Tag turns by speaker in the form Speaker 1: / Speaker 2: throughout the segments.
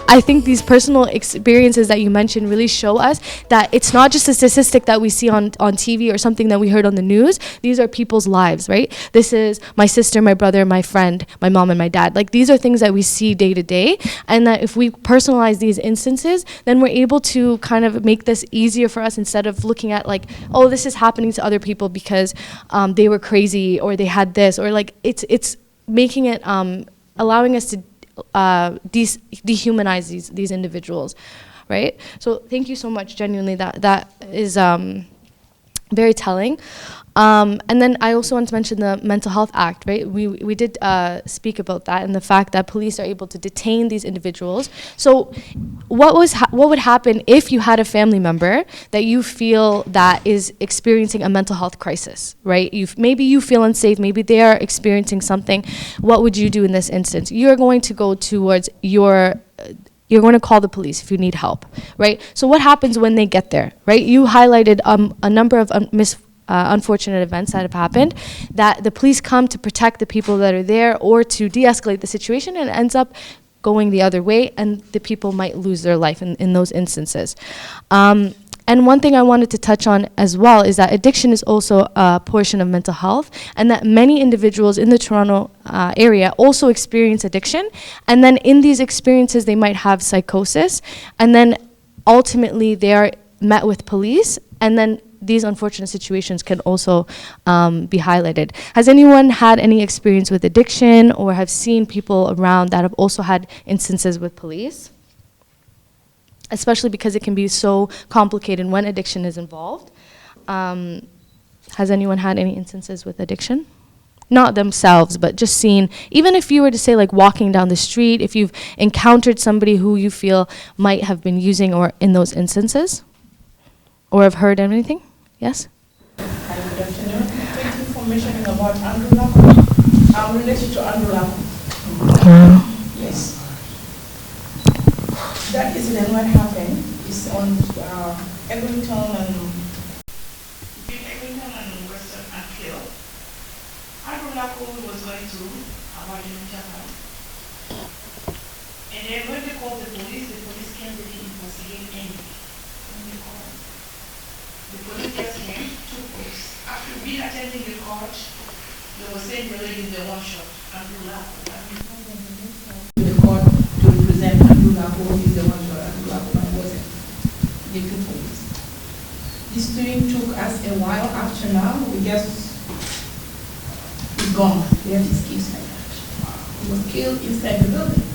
Speaker 1: I think these personal experiences that you mentioned really show us that it's not just a statistic that we see on TV or something that we heard on the news. These are people's lives, right? This is my sister, my brother, my friend, my mom, and my dad. Like, these are things that we see day to day, and that if we personalize these instances, then we're able to kind of make this easier for us, instead of looking at like, oh, this is happening to other people because they were crazy or they had this, or like it's making it allowing us to dehumanize these individuals, right? So thank you so much, genuinely. That is very telling. And then I also want to mention the Mental Health Act, right? We did speak about that, and the fact that police are able to detain these individuals. So what would happen if you had a family member that you feel that is experiencing a mental health crisis, right? Maybe you feel unsafe, maybe they are experiencing something. What would you do in this instance? You're going to go towards you're going to call the police if you need help, right? So what happens when they get there, right? You highlighted a number of unfortunate events that have happened, that the police come to protect the people that are there or to de-escalate the situation, and it ends up going the other way, and the people might lose their life in those instances. And one thing I wanted to touch on as well is that addiction is also a portion of mental health, and that many individuals in the Toronto area also experience addiction. And then in these experiences, they might have psychosis, and then ultimately they are met with police, and then these unfortunate situations can also be highlighted. Has anyone had any experience with addiction, or have seen people around that have also had instances with police? Especially because it can be so complicated when addiction is involved. Has anyone had any instances with addiction? Not themselves, but just seen, even if you were to say like walking down the street, if you've encountered somebody who you feel might have been using or in those instances, or have heard anything? Yes?
Speaker 2: Hi, good afternoon. Thank you for mentioning about Andrew Lako. I'm related to Andrew Lako. Yes. That incident, what happened is on Eglinton and Western Anfield. Andrew Lako was going to Japan. And then when they called the police came to investigate anything. When they called, the police just came, took us. After we attending the court, they were saying the lady they one shot Andrew Lako. The court to represent Andrew Lako is the one shot Andrew Lako, but it wasn't. The two police. This thing took us a while. After now, we just it's gone. We have his keys like that. He was killed inside the building.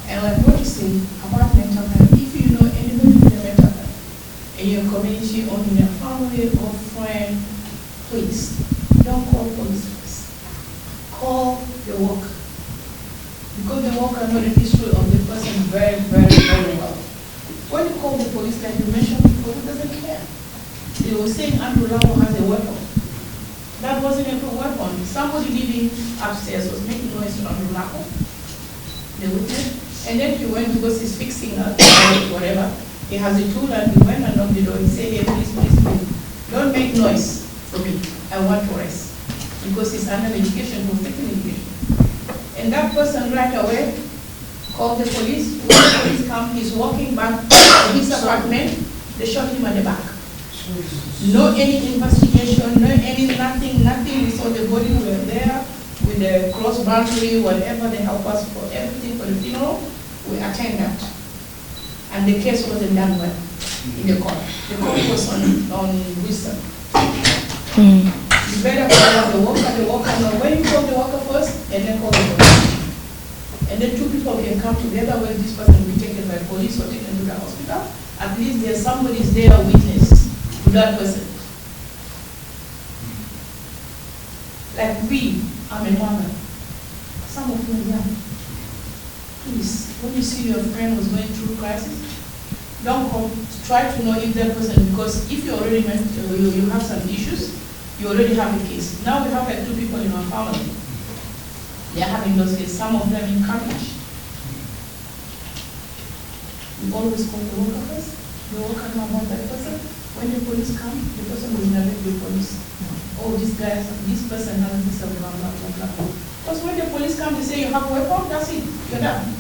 Speaker 2: And like what you say about mental health, if you know anybody with a mental health in your community or in your family or friend, please don't call police first. Call the worker. Because the worker knows the history of the person very, very, very well. When you call the police, like you mentioned, the police doesn't care. They were saying Andrew Lako has a weapon. That wasn't a good weapon. Somebody living upstairs was making noise to Andrew Lako. The witness. And then he went because he's fixing up whatever. He has a tool and he went and knocked the door. He said, hey, please, please, please, don't make noise for me. I want to rest. Because he's under medication, for taking medication. And that person right away called the police. When the police come, he's walking back to his apartment. They shot him at the back. No any investigation, no any nothing. We saw the body, we were there with the cross boundary, whatever they help us for everything for the funeral. We attend that. And the case wasn't done well in the court. The court was on wisdom. It's better for the worker know when you call the worker first and then call the police. And then two people can come together when this person will be taken by police or taken to the hospital. At least there's somebody's there witness to that person. Like I'm a mother. Some of you are young. Please, when you see your friend was going through crisis, don't come. Try to know if that person, because if you already you have some issues, you already have a case. Now we have like 2 people in our family. They are having those cases. Some of them in Candice. We always call the worker first. The worker know about that person. When the police come, the person will narrate the police. Oh, this person has this, blah, blah, blah, blah. Because when the police come to say you have a weapon, that's it, you're done.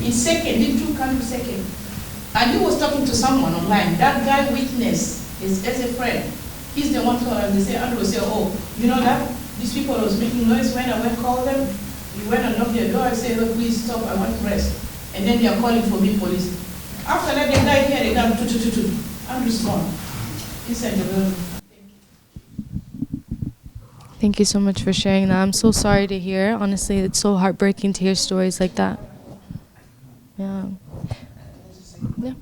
Speaker 2: In second, the truth can be second. And he was talking to someone online. That guy witnessed his as a friend. He's the one who told us, they say, Andrew say, oh, you know that? These people was making noise when I went to call them. We went and knocked their door and said, oh, please stop, I want to rest. And then they are calling for me police. After that, the guy here, they got Andrew's gone. Inside the building.
Speaker 1: Thank you so much for sharing that. I'm so sorry to hear. Honestly, it's so heartbreaking to hear stories like that. Yeah. Yeah.
Speaker 3: I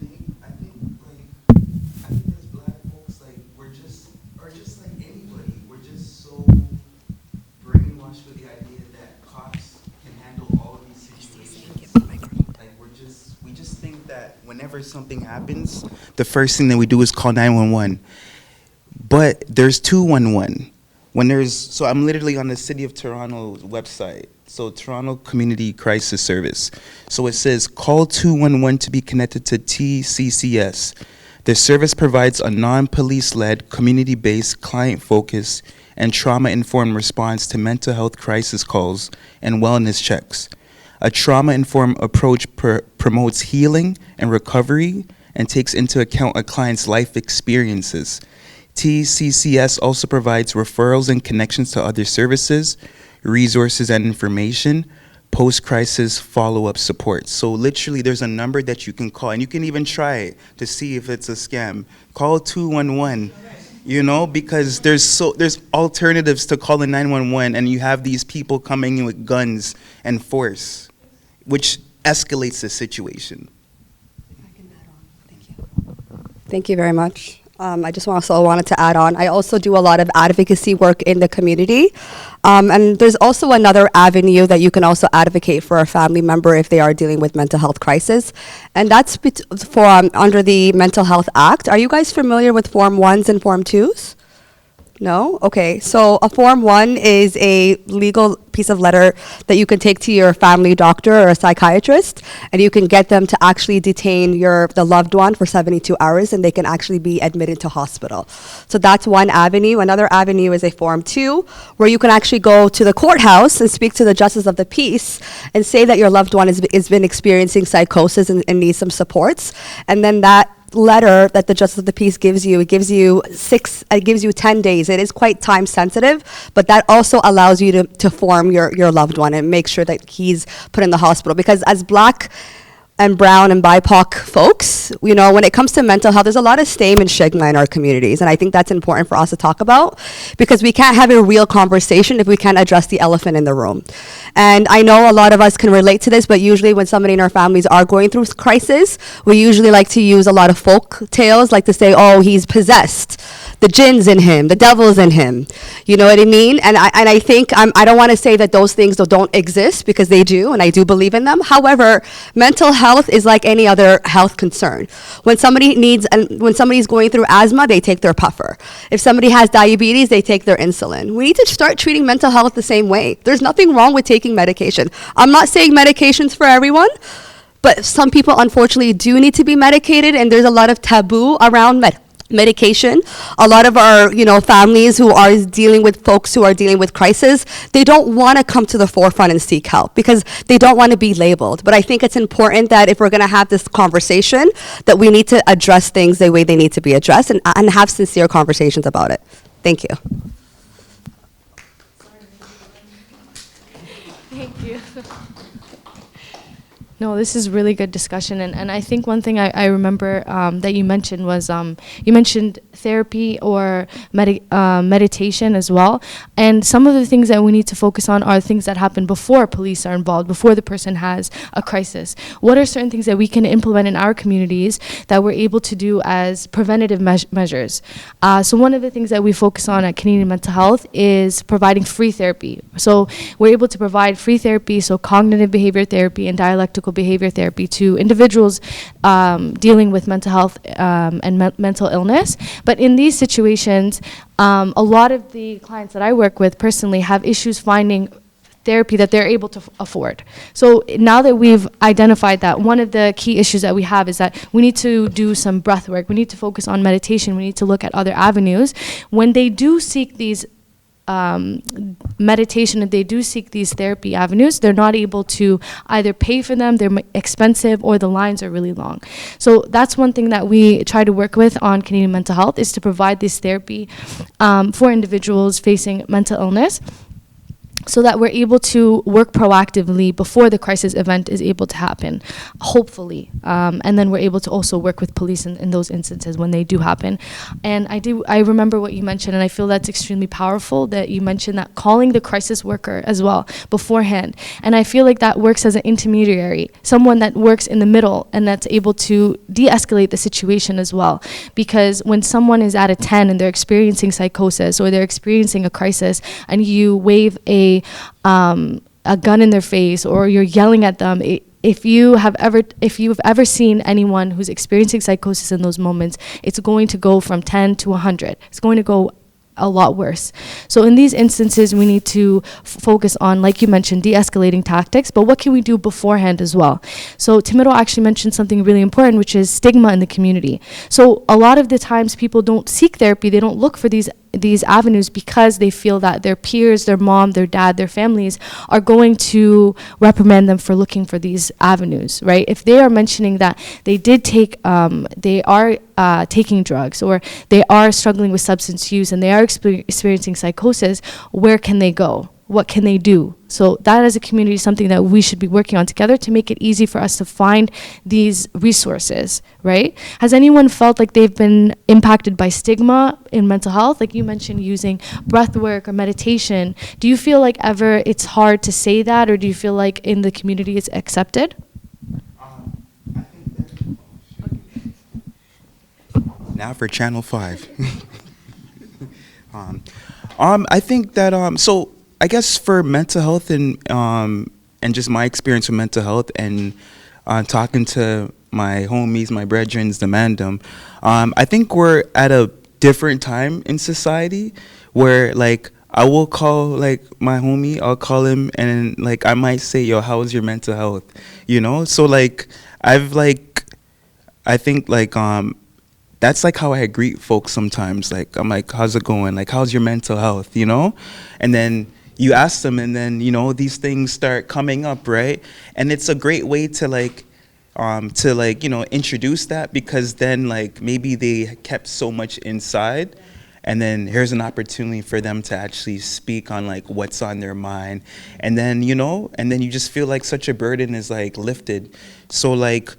Speaker 3: think as black folks, like, we're just like anybody, we're just so brainwashed with the idea that cops can handle all of these situations. Like, we just think that whenever something happens, the first thing that we do is call 911. But there's 211. So I'm literally on the City of Toronto's website. So Toronto Community Crisis Service. So it says, call 211 to be connected to TCCS. The service provides a non-police-led, community-based, client-focused, and trauma-informed response to mental health crisis calls and wellness checks. A trauma-informed approach promotes healing and recovery and takes into account a client's life experiences. TCCS also provides referrals and connections to other services, resources and information, post-crisis follow-up support. So literally there's a number that you can call, and you can even try it to see if it's a scam. Call 211, you know, because there's alternatives to calling 911, and you have these people coming in with guns and force, which escalates the situation.
Speaker 4: I can add on. Thank you. Thank you very much. I just also wanted to add on, I also do a lot of advocacy work in the community. And there's also another avenue that you can also advocate for a family member if they are dealing with mental health crisis. And that's for under the Mental Health Act. Are you guys familiar with Form 1s and Form 2s? No? Okay, so a Form 1 is a legal piece of letter that you can take to your family doctor or a psychiatrist, and you can get them to actually detain the loved one for 72 hours, and they can actually be admitted to hospital. So that's one avenue. Another avenue is a Form 2, where you can actually go to the courthouse and speak to the justice of the peace and say that your loved one has been experiencing psychosis and needs some supports, and then that letter that the justice of the peace gives you, it gives you 10 days. It is quite time sensitive, but that also allows you to form your loved one and make sure that he's put in the hospital. Because as Black and brown and BIPOC folks, you know, when it comes to mental health, there's a lot of shame and stigma in our communities. And I think that's important for us to talk about, because we can't have a real conversation if we can't address the elephant in the room. And I know a lot of us can relate to this, but usually when somebody in our families are going through crisis, we usually like to use a lot of folk tales, like to say, oh, he's possessed. The jinn's in him, the devil's in him. You know what I mean? And I think, I don't want to say that those things don't exist, because they do, and I do believe in them. However, mental health is like any other health concern. When somebody's going through asthma, they take their puffer. If somebody has diabetes, they take their insulin. We need to start treating mental health the same way. There's nothing wrong with taking medication. I'm not saying medication's for everyone, but some people unfortunately do need to be medicated, and there's a lot of taboo around medication. A lot of our, families who are dealing with folks who are dealing with crisis, they don't want to come to the forefront and seek help because they don't want to be labeled. But I think it's important that if we're going to have this conversation, that we need to address things the way they need to be addressed and have sincere conversations about it. Thank you.
Speaker 1: Thank you. No, this is really good discussion, and I think one thing I remember that you mentioned was you mentioned therapy or meditation as well, and some of the things that we need to focus on are things that happen before police are involved, before the person has a crisis. What are certain things that we can implement in our communities that we're able to do as preventative measures? So one of the things that we focus on at Canadian Mental Health is providing free therapy. So we're able to provide free therapy, so cognitive behavior therapy and dialectical behavior therapy to individuals dealing with mental health and mental illness. But in these situations, a lot of the clients that I work with personally have issues finding therapy that they're able to afford. So now that we've identified that, one of the key issues that we have is that we need to do some breath work. We need to focus on meditation. We need to look at other avenues. When they do seek these meditation, if they do seek these therapy avenues, they're not able to either pay for them, they're expensive, or the lines are really long. So that's one thing that we try to work with on Canadian Mental Health, is to provide this therapy for individuals facing mental illness, so that we're able to work proactively before the crisis event is able to happen, hopefully. And then we're able to also work with police in those instances when they do happen. And I remember what you mentioned, and I feel that's extremely powerful, that you mentioned that calling the crisis worker as well beforehand. And I feel like that works as an intermediary, someone that works in the middle and that's able to de-escalate the situation as well. Because when someone is at a 10 and they're experiencing psychosis or they're experiencing a crisis, and you wave a gun in their face or you're yelling at them, if you've ever seen anyone who's experiencing psychosis in those moments, it's going to go from 10 to 100. It's going to go a lot worse. So in these instances, we need to focus on, like you mentioned, de-escalating tactics, but what can we do beforehand as well? So Timiro actually mentioned something really important, which is stigma in the community. So a lot of the times people don't seek therapy, they don't look for these avenues because they feel that their peers, their mom, their dad, their families are going to reprimand them for looking for these avenues, right? If they are mentioning that they are taking drugs, or they are struggling with substance use and they are experiencing psychosis, where can they go? What can they do? So that as a community is something that we should be working on together to make it easy for us to find these resources, right? Has anyone felt like they've been impacted by stigma in mental health? Like you mentioned, using breath work or meditation. Do you feel like ever it's hard to say that, or do you feel like in the community it's accepted?
Speaker 3: I think that, now for Channel 5. I think that, so I guess for mental health and just my experience with mental health and talking to my homies, my brethrens, the mandem, I think we're at a different time in society where, like, I will call, like, my homie, I'll call him, and, like, I might say, yo, how is your mental health? You know? So, like, I think, like, that's, like, how I greet folks sometimes. Like, I'm like, how's it going? Like, how's your mental health, you know? And then you ask them, and then, you know, these things start coming up, right? And it's a great way to, like, you know, introduce that, because then, like, maybe they kept so much inside, and then here's an opportunity for them to actually speak on, like, what's on their mind. And then, you know, and then you just feel like such a burden is, like, lifted. So, like,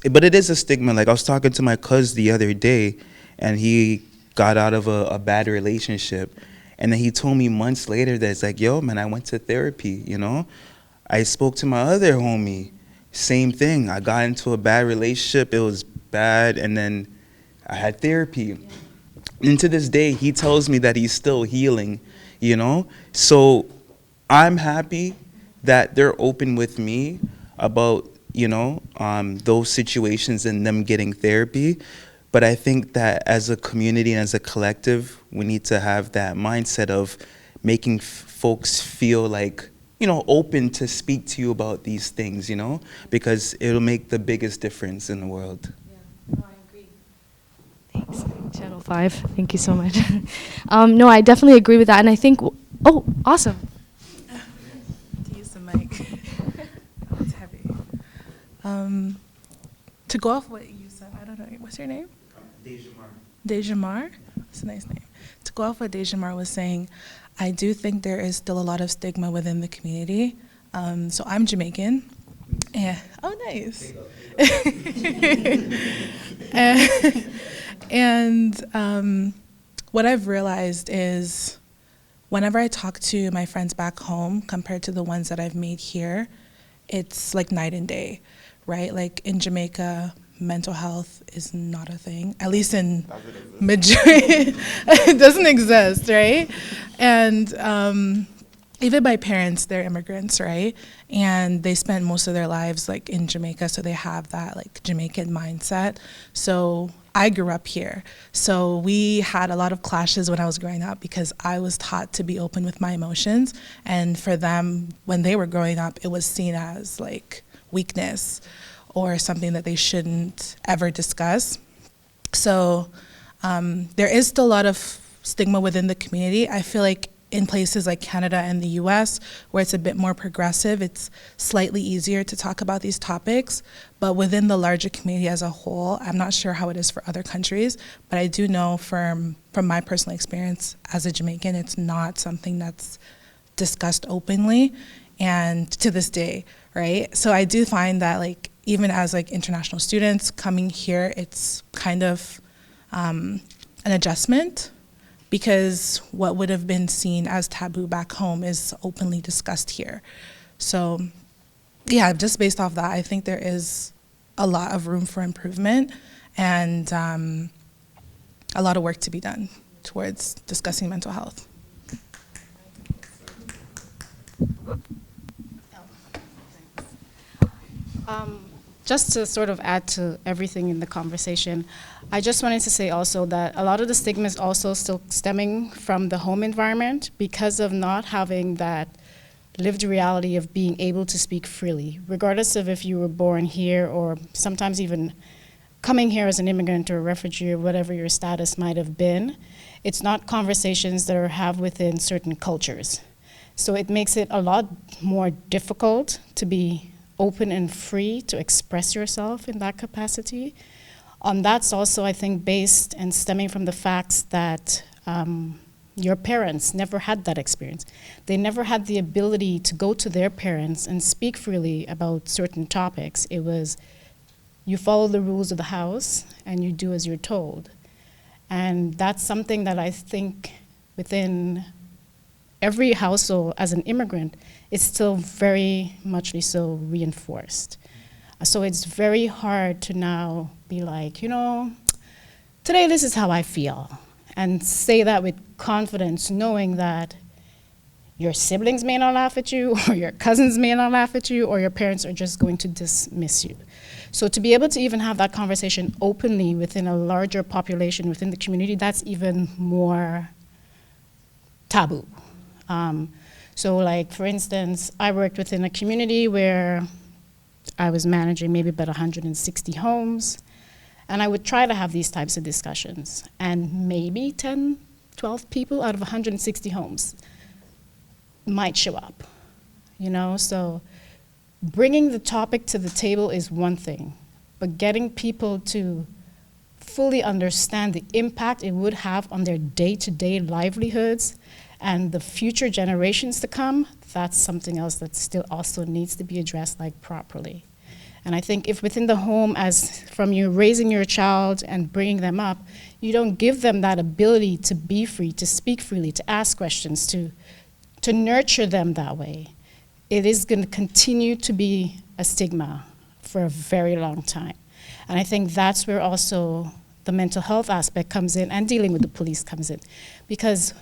Speaker 3: but it is a stigma. Like, I was talking to my cousin the other day, and he got out of a bad relationship. And then he told me months later that it's like, yo, man, I went to therapy, you know? I spoke to my other homie, same thing. I got into a bad relationship, it was bad, and then I had therapy. Yeah. And to this day, he tells me that he's still healing, you know? So I'm happy that they're open with me about, you know, those situations and them getting therapy. But I think that as a community and as a collective, we need to have that mindset of making folks feel like, you know, open to speak to you about these things, you know, because it'll make the biggest difference in the world.
Speaker 1: Yeah, no, I agree. Thanks, Channel 5. Thank you so much. No, I definitely agree with that. And I think, oh, awesome.
Speaker 5: To use the mic. Oh, it's heavy. To go off what you said, I don't know, what's your name? Dejamar? That's a nice name. To go off what Dejamar was saying, I do think there is still a lot of stigma within the community. So I'm Jamaican. Yeah. Oh, nice. And what I've realized is whenever I talk to my friends back home compared to the ones that I've made here, it's like night and day, right? Like in Jamaica, mental health is not a thing, at least in majority. It doesn't exist, right? And even my parents, they're immigrants, right? And they spent most of their lives like in Jamaica, so they have that like Jamaican mindset. So I grew up here. So we had a lot of clashes when I was growing up because I was taught to be open with my emotions. And for them, when they were growing up, it was seen as like weakness or something that they shouldn't ever discuss. So there is still a lot of stigma within the community. I feel like in places like Canada and the US, where it's a bit more progressive, it's slightly easier to talk about these topics. But within the larger community as a whole, I'm not sure how it is for other countries, but I do know from my personal experience as a Jamaican, it's not something that's discussed openly, and to this day, right? So I do find that, like, even as like international students coming here, it's kind of an adjustment, because what would have been seen as taboo back home is openly discussed here. So yeah, just based off that, I think there is a lot of room for improvement, and a lot of work to be done towards discussing mental health.
Speaker 6: Just to sort of add to everything in the conversation, I just wanted to say also that a lot of the stigma is also still stemming from the home environment because of not having that lived reality of being able to speak freely, regardless of if you were born here or sometimes even coming here as an immigrant or a refugee or whatever your status might have been. It's not conversations that are had within certain cultures. So it makes it a lot more difficult to be open and free to express yourself in that capacity. That's also, I think, based and stemming from the facts that your parents never had that experience. They never had the ability to go to their parents and speak freely about certain topics. It was, you follow the rules of the house and you do as you're told. And that's something that I think within every household as an immigrant, it's still very much so reinforced. So it's very hard to now be like, you know, today this is how I feel, and say that with confidence, knowing that your siblings may not laugh at you, or your cousins may not laugh at you, or your parents are just going to dismiss you. So to be able to even have that conversation openly within a larger population, within the community, that's even more taboo. So like, for instance, I worked within a community where I was managing maybe about 160 homes, and I would try to have these types of discussions, and maybe 10, 12 people out of 160 homes might show up, you know? So bringing the topic to the table is one thing, but getting people to fully understand the impact it would have on their day-to-day livelihoods and the future generations to come, that's something else that still also needs to be addressed like properly. And I think if within the home, as from you raising your child and bringing them up, you don't give them that ability to be free, to speak freely, to ask questions, to nurture them that way, it is gonna continue to be a stigma for a very long time. And I think that's where also the mental health aspect comes in, and dealing with the police comes in. Because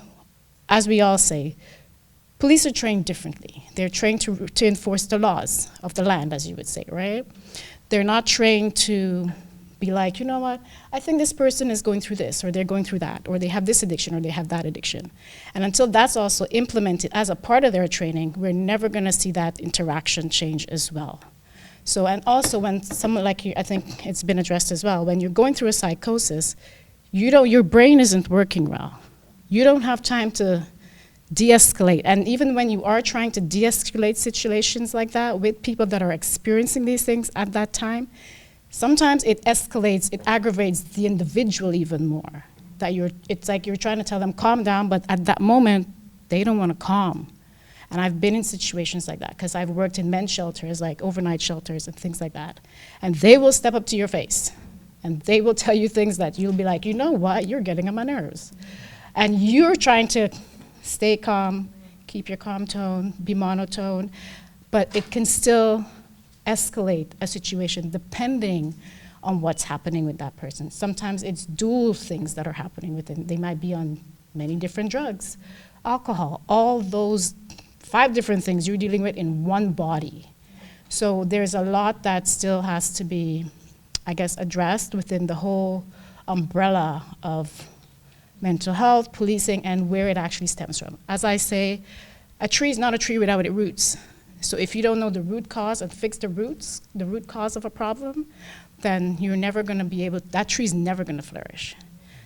Speaker 6: as we all say, police are trained differently. They're trained to enforce the laws of the land, as you would say, right? They're not trained to be like, you know what, I think this person is going through this, or they're going through that, or they have this addiction, or they have that addiction. And until that's also implemented as a part of their training, we're never gonna see that interaction change as well. So, and also when someone like you, I think it's been addressed as well, when you're going through a psychosis, your brain isn't working well. You don't have time to de-escalate. And even when you are trying to de-escalate situations like that with people that are experiencing these things at that time, sometimes it escalates, it aggravates the individual even more. It's like you're trying to tell them, calm down, but at that moment, they don't want to calm. And I've been in situations like that, because I've worked in men's shelters, like overnight shelters and things like that. And they will step up to your face, and they will tell you things that you'll be like, you know what, you're getting on my nerves. And you're trying to stay calm, keep your calm tone, be monotone, but it can still escalate a situation depending on what's happening with that person. Sometimes it's dual things that are happening with them. They might be on many different drugs, alcohol, all those 5 different things you're dealing with in one body. So there's a lot that still has to be, I guess, addressed within the whole umbrella of mental health, policing, and where it actually stems from. As I say, a tree is not a tree without its roots. So if you don't know the root cause and fix the root cause of a problem, then you're never gonna be able, that tree's never gonna flourish.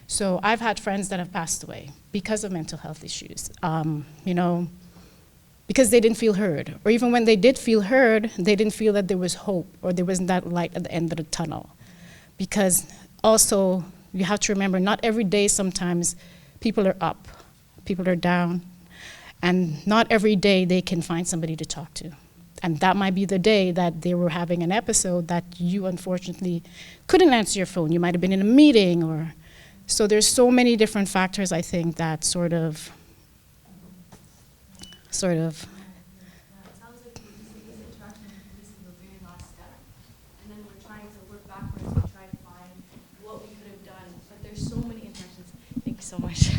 Speaker 6: So I've had friends that have passed away because of mental health issues, because they didn't feel heard. Or even when they did feel heard, they didn't feel that there was hope or there wasn't that light at the end of the tunnel. Because also, you have to remember, not every day sometimes people are up, people are down, and not every day they can find somebody to talk to. And that might be the day that they were having an episode that you unfortunately couldn't answer your phone. You might have been in a meeting or, so there's so many different factors, I think, that sort of.
Speaker 1: It sounds like this interaction with police is the very last step, and then we're trying to work backwards and try to find what we could have done, but there's so many interactions. Thank you so much.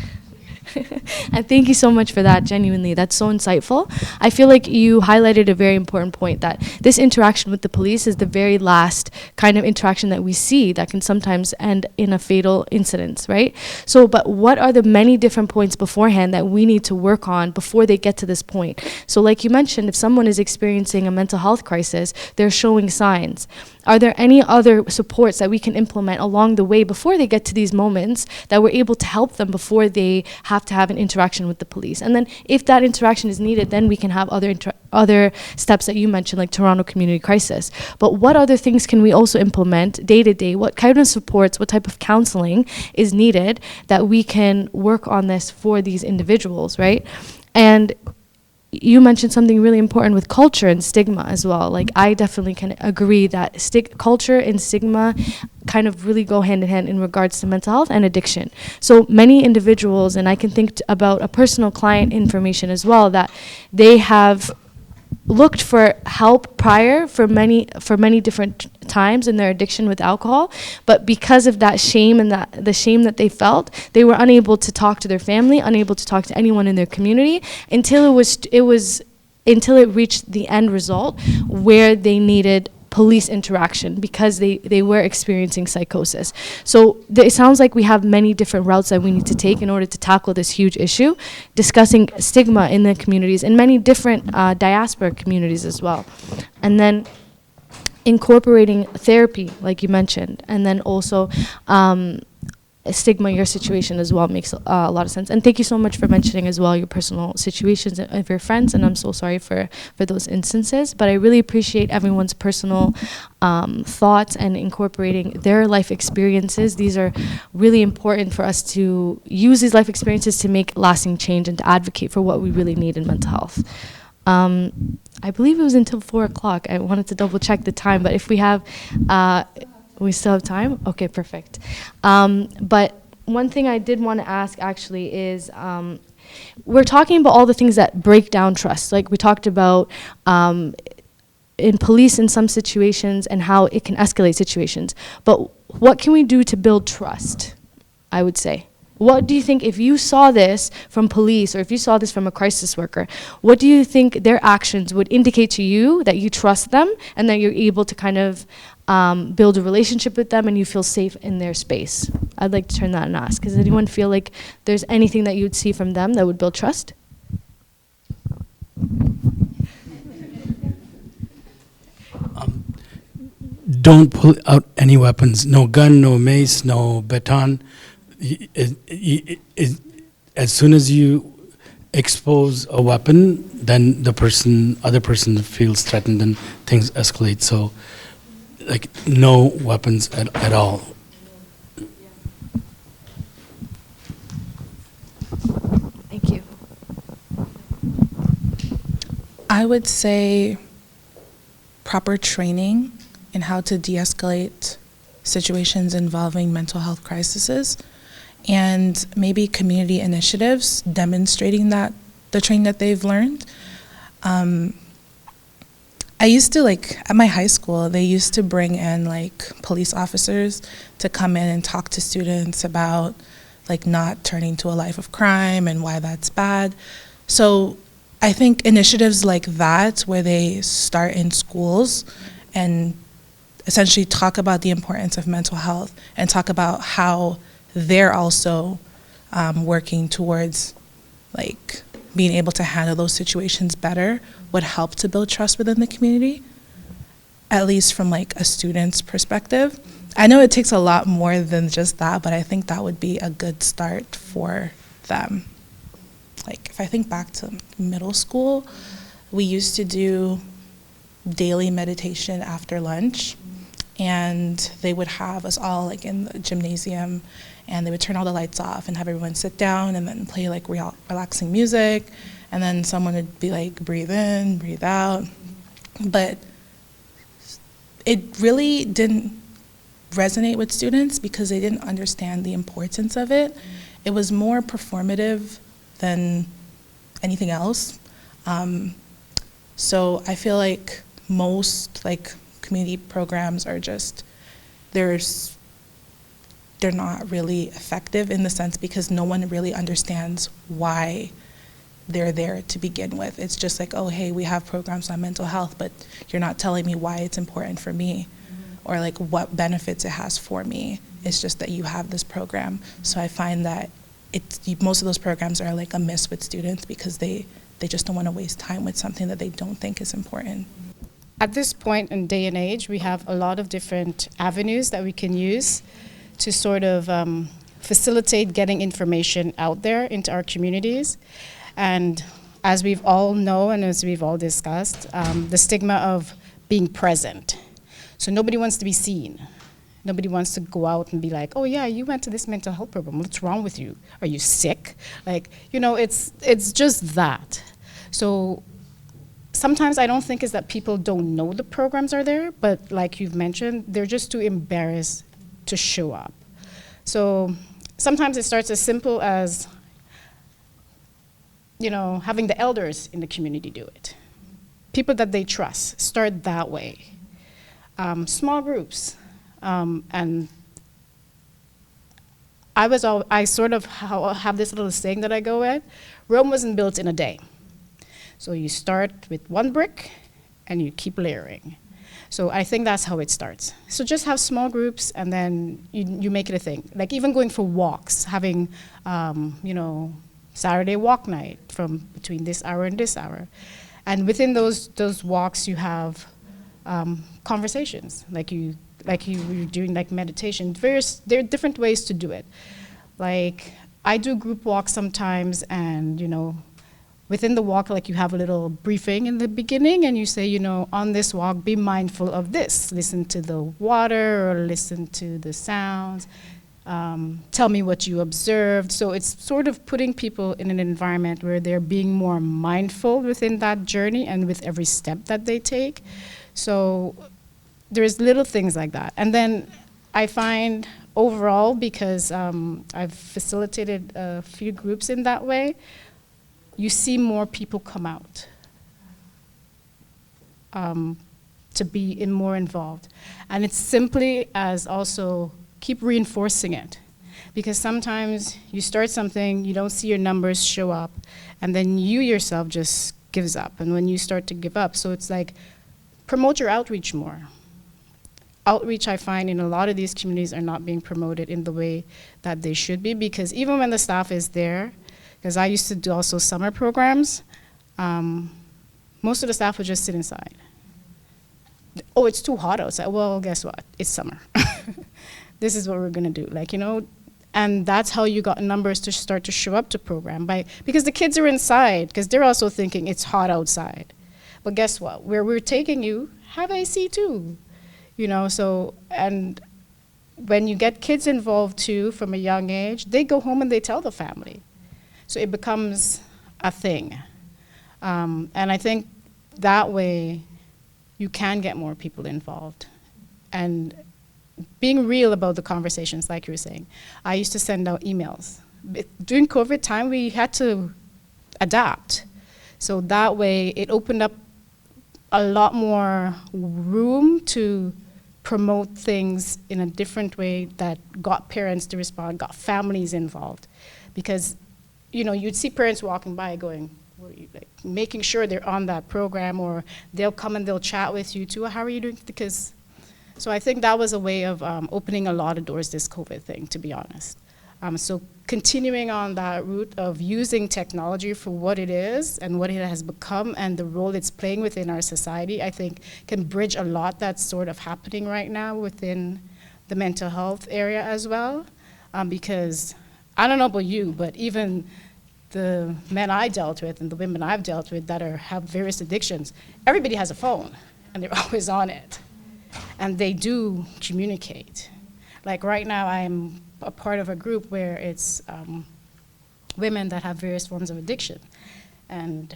Speaker 1: And thank you so much for that, genuinely. That's so insightful. I feel like you highlighted a very important point, that this interaction with the police is the very last kind of interaction that we see that can sometimes end in a fatal incident, right? So, but what are the many different points beforehand that we need to work on before they get to this point? So like you mentioned, if someone is experiencing a mental health crisis, they're showing signs. Are there any other supports that we can implement along the way before they get to these moments that we're able to help them before they have to have an interaction with the police? And then if that interaction is needed, then we can have other steps that you mentioned, like Toronto Community Crisis. But what other things can we also implement day to day? What kind of supports, what type of counseling is needed that we can work on this for these individuals, right? And you mentioned something really important with culture and stigma as well. Like, I definitely can agree that culture and stigma kind of really go hand in hand in regards to mental health and addiction. So many individuals, and I can think about a personal client information as well, that they have looked for help prior for many different times in their addiction with alcohol, but because of that shame and the shame that they felt, they were unable to talk to their family, unable to talk to anyone in their community until it reached the end result where they needed police interaction because they were experiencing psychosis. So it sounds like we have many different routes that we need to take in order to tackle this huge issue, discussing stigma in the communities, in many different diaspora communities as well. And then incorporating therapy, like you mentioned, and then also stigma, your situation as well makes a lot of sense. And thank you so much for mentioning as well your personal situations of your friends, and I'm so sorry for those instances, but I really appreciate everyone's personal thoughts and incorporating their life experiences. These are really important for us to use these life experiences to make lasting change and to advocate for what we really need in mental health. I believe it was until 4 o'clock. I wanted to double check the time, but if we have we still have time? Okay, perfect. But one thing I did want to ask actually is, we're talking about all the things that break down trust. Like we talked about in police in some situations and how it can escalate situations. But what can we do to build trust, I would say? What do you think, if you saw this from police or if you saw this from a crisis worker, what do you think their actions would indicate to you that you trust them and that you're able to kind of build a relationship with them and you feel safe in their space? I'd like to turn that and ask. Does anyone feel like there's anything that you would see from them that would build trust?
Speaker 7: Don't pull out any weapons. No gun, no mace, no baton. As soon as you expose a weapon, then the other person feels threatened and things escalate. So, like, no weapons at all.
Speaker 1: Thank you.
Speaker 5: I would say proper training in how to de-escalate situations involving mental health crises, and maybe community initiatives demonstrating that the training that they've learned. I used to, at my high school, they used to bring in police officers to come in and talk to students about not turning to a life of crime and why that's bad. So I think initiatives like that, where they start in schools and essentially talk about the importance of mental health and talk about how they're also working towards being able to handle those situations better, would help to build trust within the community, at least from a student's perspective. I know it takes a lot more than just that, but I think that would be a good start for them. Like, if I think back to middle school, we used to do daily meditation after lunch, and they would have us all like in the gymnasium, and they would turn all the lights off and have everyone sit down and then play like relaxing music, and then someone would be like, breathe in, breathe out. But it really didn't resonate with students because they didn't understand the importance of it. It was more performative than anything else. So I feel like most like community programs are just, they're not really effective in the sense because no one really understands why they're there to begin with. It's just like, oh, hey, we have programs on mental health, but you're not telling me why it's important for me or like what benefits it has for me. It's just that you have this program. So I find that most of those programs are like a miss with students because they just don't want to waste time with something that they don't think is important.
Speaker 6: At this point in day and age, we have a lot of different avenues that we can use to sort of facilitate getting information out there into our communities. And as we've all know and as we've all discussed, the stigma of being present. So nobody wants to be seen. Nobody wants to go out and be like, oh yeah, you went to this mental health program. What's wrong with you? Are you sick? Like, you know, it's just that. So sometimes I don't think it's that people don't know the programs are there, but like you've mentioned, they're just too embarrassed to show up. So sometimes it starts as simple as, you know, having the elders in the community do it. People that they trust, start that way. Small groups. And I sort of have this little saying that I go with. Rome wasn't built in a day. So you start with one brick and you keep layering. So I think that's how it starts. So just have small groups and then you make it a thing. Like even going for walks, having, you know, Saturday walk night from between this hour and this hour. And within those walks you have conversations, like you're doing like meditation. There are different ways to do it. Like I do group walks sometimes, and you know, within the walk, like you have a little briefing in the beginning, and you say, you know, on this walk, be mindful of this. Listen to the water, or listen to the sounds. Tell me what you observed. So it's sort of putting people in an environment where they're being more mindful within that journey and with every step that they take. So there's little things like that. And then I find overall, because I've facilitated a few groups in that way, you see more people come out to be more involved. And it's simply as also keep reinforcing it. Because sometimes you start something, you don't see your numbers show up, and then you yourself just gives up. And when you start to give up, so it's like, promote your outreach more. Outreach, I find, in a lot of these communities are not being promoted in the way that they should be, because even when the staff is there, because I used to do also summer programs, most of the staff would just sit inside. Oh, it's too hot outside. Well, guess what? It's summer. This is what we're gonna do, like, you know, and that's how you got numbers to start to show up to program, because the kids are inside, because they're also thinking it's hot outside. But guess what? Where we're taking you, have AC too. You know, so, and when you get kids involved too from a young age, they go home and they tell the family. So it becomes a thing. And I think that way you can get more people involved. And being real about the conversations, like you were saying. I used to send out emails. During COVID time, we had to adapt. So that way it opened up a lot more room to promote things in a different way that got parents to respond, got families involved. Because, you know, you'd see parents walking by going, what are you, like, making sure they're on that program, or they'll come and they'll chat with you too. How are you doing? Because, so I think that was a way of opening a lot of doors, this COVID thing, to be honest. So continuing on that route of using technology for what it is and what it has become and the role it's playing within our society, I think can bridge a lot that's sort of happening right now within the mental health area as well, because I don't know about you, but even the men I dealt with and the women I've dealt with that have various addictions, everybody has a phone, and they're always on it. And they do communicate. Like right now, I'm a part of a group where it's women that have various forms of addiction. And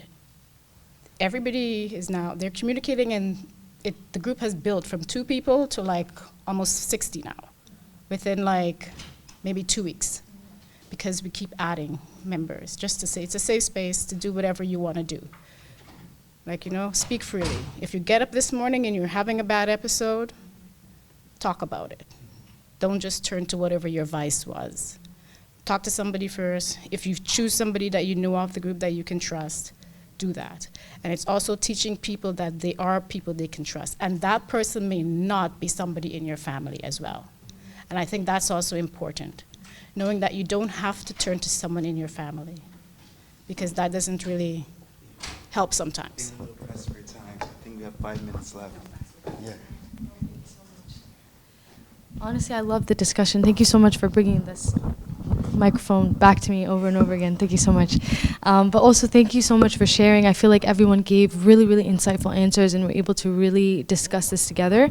Speaker 6: everybody is now, they're communicating, and the group has built from 2 people to like almost 60 now, within like maybe 2 weeks, because we keep adding members, just to say it's a safe space to do whatever you want to do. Like, you know, speak freely. If you get up this morning and you're having a bad episode, talk about it. Don't just turn to whatever your vice was. Talk to somebody first. If you choose somebody that you know of the group that you can trust, do that. And it's also teaching people that they are people they can trust. And that person may not be somebody in your family as well. And I think that's also important, knowing that you don't have to turn to someone in your family, because that doesn't really help sometimes.
Speaker 3: Being a little pressed for time, so I think we have 5 minutes left. Yeah.
Speaker 1: Honestly, I love the discussion. Thank you so much for bringing this microphone back to me over and over again. Thank you so much. But also thank you so much for sharing. I feel like everyone gave really, really insightful answers and were able to really discuss this together.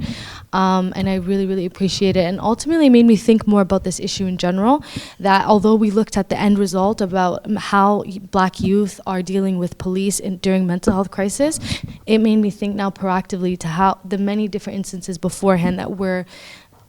Speaker 1: And I really, really appreciate it. And ultimately made me think more about this issue in general, that although we looked at the end result about how Black youth are dealing with police during mental health crisis, it made me think now proactively to how the many different instances beforehand that we're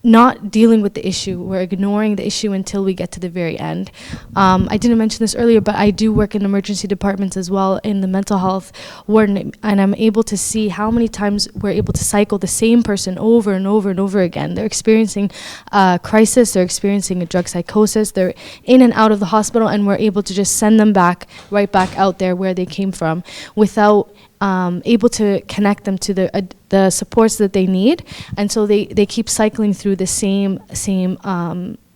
Speaker 1: not dealing with the issue. We're ignoring the issue until we get to the very end. I didn't mention this earlier, but I do work in emergency departments as well in the mental health ward, and I'm able to see how many times we're able to cycle the same person over and over and over again. They're experiencing a crisis, they're experiencing a drug psychosis, they're in and out of the hospital, and we're able to just send them right back out there where they came from without able to connect them to the supports that they need. And so they keep cycling through the same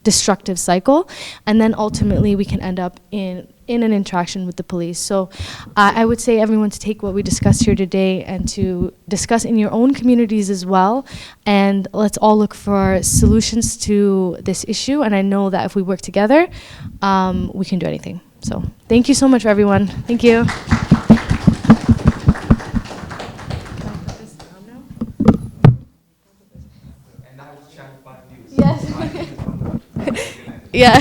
Speaker 1: destructive cycle, and then ultimately we can end up in an interaction with the police. So I would say everyone to take what we discussed here today and to discuss in your own communities as well, and let's all look for solutions to this issue. And I know that if we work together, we can do anything. So thank you so much, everyone. Thank you. Yeah.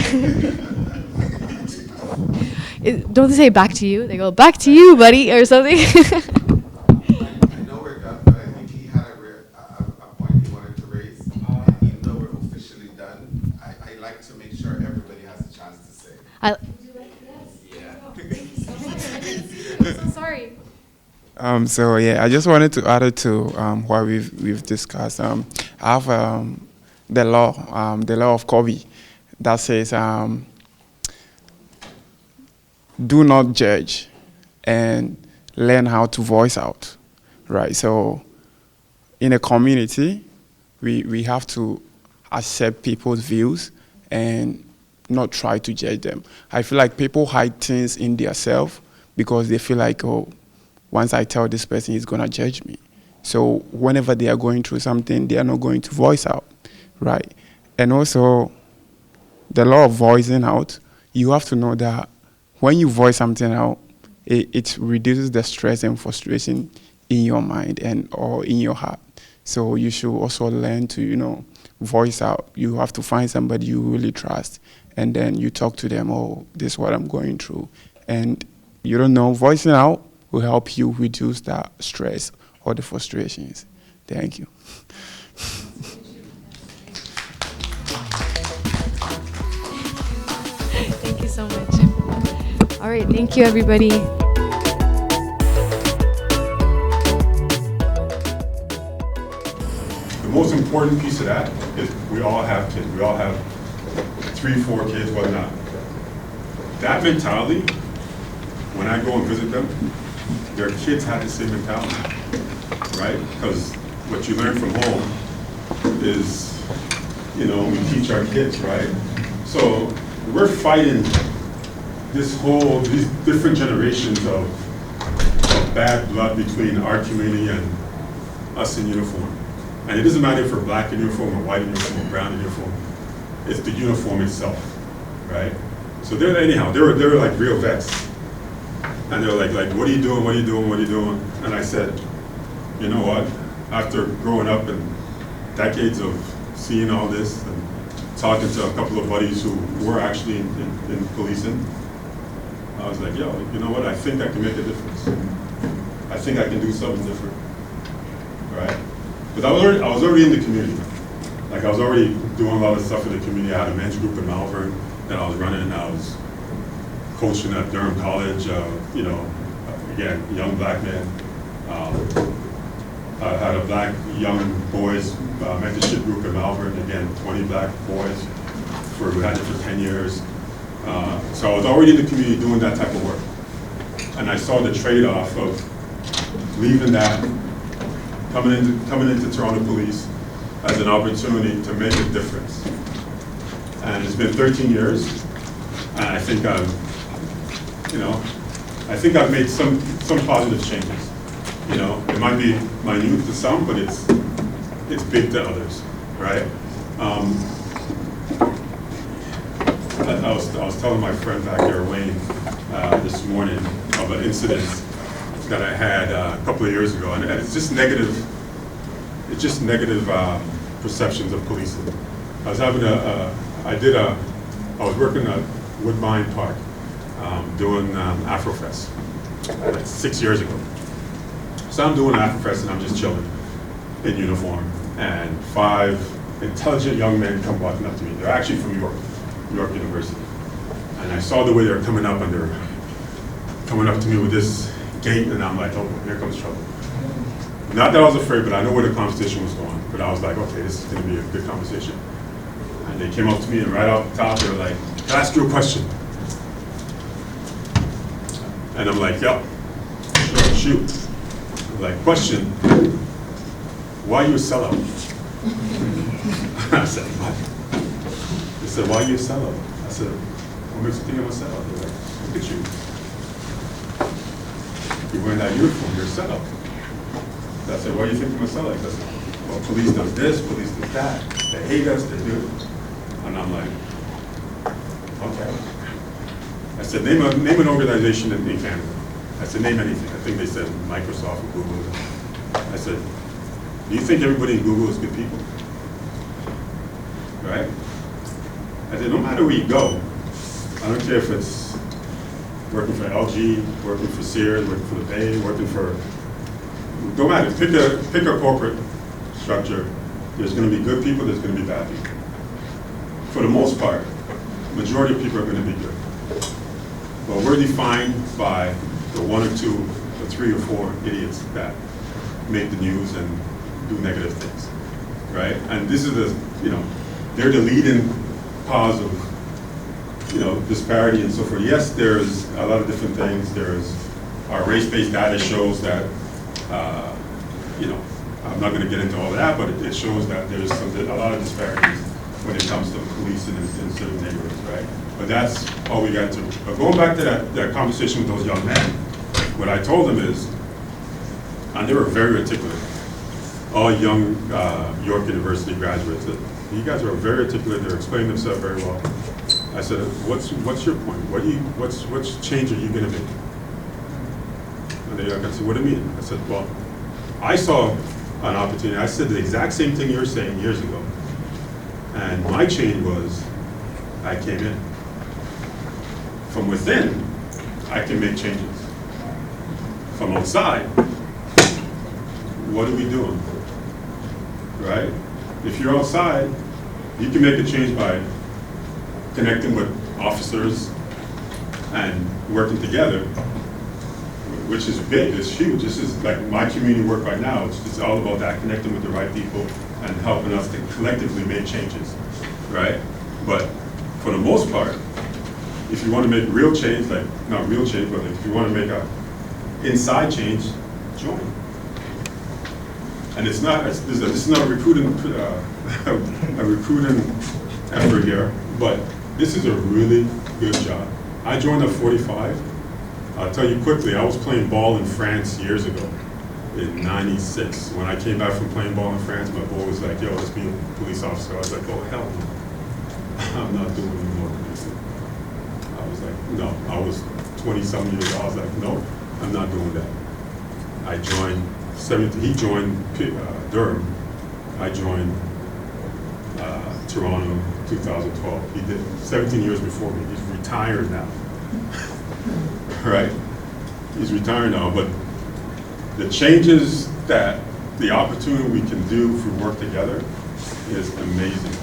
Speaker 1: Don't they say back to you? They go, back to you, buddy, or something.
Speaker 8: I know we're done, but I think he had a point he wanted to raise. Even though we're officially done, I like to make sure everybody has a chance to say.
Speaker 1: Would
Speaker 8: you like
Speaker 1: yes? I'm so sorry.
Speaker 9: So yeah, I just wanted to add to what we've discussed. I have the law of Kobe that says do not judge and learn how to voice out, right? So in a community, we have to accept people's views and not try to judge them. I feel like people hide things in themselves because they feel like, oh, once I tell this person, he's gonna judge me. So whenever they are going through something, they are not going to voice out, right? And also, the law of voicing out, you have to know that when you voice something out, it reduces the stress and frustration in your mind or in your heart. So you should also learn to, voice out. You have to find somebody you really trust, and then you talk to them, oh, this is what I'm going through. And you don't know, voicing out will help you reduce that stress or the frustrations. Thank you.
Speaker 1: Thank you so much. All right, thank you, everybody.
Speaker 10: The most important piece of that is we all have kids. We all have 3, 4 kids, whatnot. That mentality, when I go and visit them, their kids have the same mentality, right? Because what you learn from home is, we teach our kids, right? So we're fighting these different generations of bad blood between our community and us in uniform. And it doesn't matter if we're black in uniform or white in uniform or brown in uniform. It's the uniform itself, right? So they were like real vets. And they were like, what are you doing, what are you doing, what are you doing? And I said, you know what? After growing up and decades of seeing all this and talking to a couple of buddies who were actually in policing, I was like, yo, you know what? I think I can make a difference. I think I can do something different, right? Because I was already in the community. Like I was already doing a lot of stuff in the community. I had a men's group in Malvern that I was running. I was coaching at Durham College, you know, again, young black men. I had a black young boys mentorship group in Malvern, again, 20 black boys. We had it for 10 years. So I was already in the community doing that type of work. And I saw the trade-off of leaving that, coming into Toronto Police as an opportunity to make a difference. And it's been 13 years, and I think I've made some positive changes. You know, it might be minute to some, but it's big to others, right? I was telling my friend back there, Wayne, this morning of an incident that I had a couple of years ago, and it's just negative. It's just negative perceptions of policing. I was having I was working at Woodbine Park doing Afrofest like 6 years ago. So I'm doing Afrofest and I'm just chilling in uniform, and 5 intelligent young men come walking up to me. They're actually from York University. And I saw the way they were coming up, and they were coming up to me with this gait, and I'm like, oh, here comes trouble. Not that I was afraid, but I know where the conversation was going. But I was like, okay, this is gonna be a good conversation. And they came up to me, and right off the top, they were like, can I ask you a question? And I'm like, yep, sure, shoot. I'm like, question, why are you a sellout? I said, what? They said, why are you a sellout? I said, what makes you think I'm a sellout? They're like, look at you. You're wearing that uniform, you're a sellout. I said, why do you think I'm a sellout? I said, well, police does this, police does that. They hate us, they do. And I'm like, okay. I said, name an organization in Canada. I said, name anything. I think they said Microsoft or Google. I said, do you think everybody in Google is good people? Right? I said, no matter where you go, I don't care if it's working for LG, working for Sears, working for the Bay, working for, don't matter, pick a corporate structure. There's going to be good people, there's going to be bad people. For the most part, majority of people are going to be good. But we're defined by the 1 or 2 or 3 or 4 idiots that make the news and do negative things, right? And this is they're the leading cause of, disparity and so forth. Yes, there's a lot of different things. There's our race-based data shows that, I'm not going to get into all of that, but it shows that there's a lot of disparities when it comes to policing in certain neighborhoods, right? But that's all we got to. But going back to that conversation with those young men, what I told them is, and they were very articulate, all young York University graduates. You guys are very articulate. They're explaining themselves very well. I said, "What's your point? What change are you going to make?" And they said, "What do you mean?" I said, "Well, I saw an opportunity. I said the exact same thing you're saying years ago, and my change was I came in. From within, I can make changes. From outside, what are we doing? Right? If you're outside, you can make a change by connecting with officers and working together, which is big, it's huge. This is like my community work right now. It's all about that, connecting with the right people and helping us to collectively make changes, right? But for the most part, if you want to make real change, like not real change, but like if you want to make a inside change, join. And this is not a recruiting effort here, but this is a really good job. I joined at 45. I'll tell you quickly, I was playing ball in France years ago. in '96. When I came back from playing ball in France, my boy was like, yo, let's be a police officer. I was like, oh, hell no. I'm not doing any more policing. I was like, no. I was 20-something years old. I was like, no, I'm not doing that. I joined, he joined Durham. I joined Toronto 2012. He did 17 years before me. He's retired now. Right? He's retired now, but the changes that the opportunity we can do if we work together is amazing.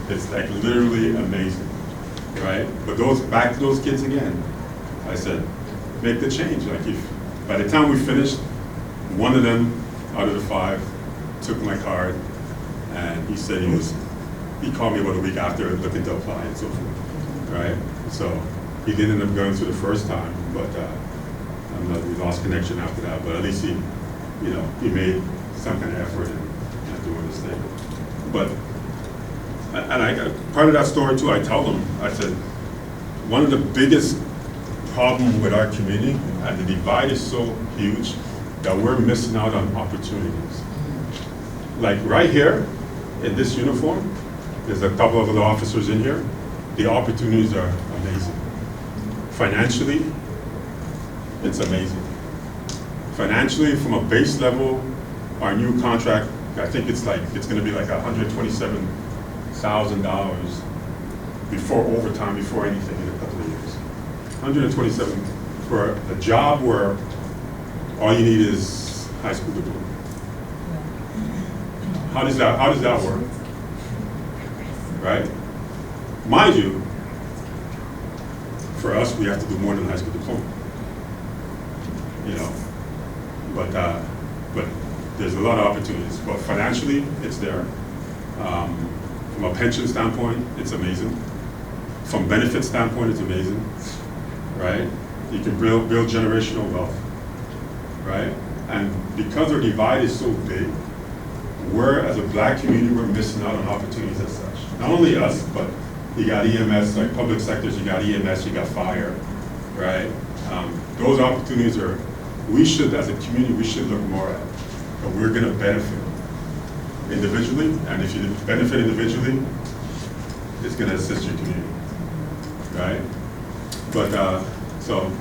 Speaker 10: It's like literally amazing, right? But back to those kids again, I said, make the change. Like by the time we finished, one of them out of the 5 took my card, and he said he called me about a week after looking to apply and so forth, right? So he didn't end up going through the first time, but we lost connection after that. But at least he made some kind of effort in doing this thing. But I got part of that story too. I tell them, I said, one of the biggest problems with our community, and the divide is so huge, that we're missing out on opportunities. Like right here, in this uniform, there's a couple of other officers in here. The opportunities are amazing. Financially, it's amazing. Financially, from a base level, our new contract, I think it's going to be like $127,000 before overtime, before anything in a couple of years. 127 for a job where all you need is high school diploma. How does that work? Right? Mind you, for us, we have to do more than high school diploma. But there's a lot of opportunities. But financially, it's there. From a pension standpoint, it's amazing. From benefit standpoint, it's amazing, right? You can build generational wealth, right? And because our divide is so big, we're, as a black community, we're missing out on opportunities as such. Not only us, but you got EMS, like public sectors, you got EMS, you got fire, right? Those opportunities we should, as a community, we should look more at. But we're gonna benefit individually, and if you benefit individually, it's gonna assist your community, right? But, so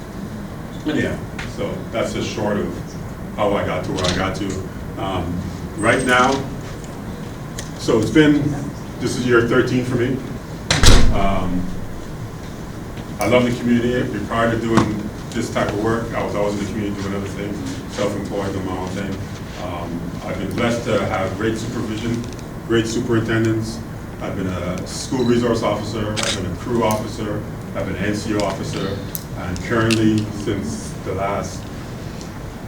Speaker 10: that's just short of how I got to where I got to. Right now, so this is year 13 for me. I love the community. Prior to doing this type of work, I was always in the community doing other things, self-employed, doing my own thing. I've been blessed to have great supervision, great superintendents. I've been a school resource officer, I've been a crew officer, I've been an NCO officer, and currently, since the last,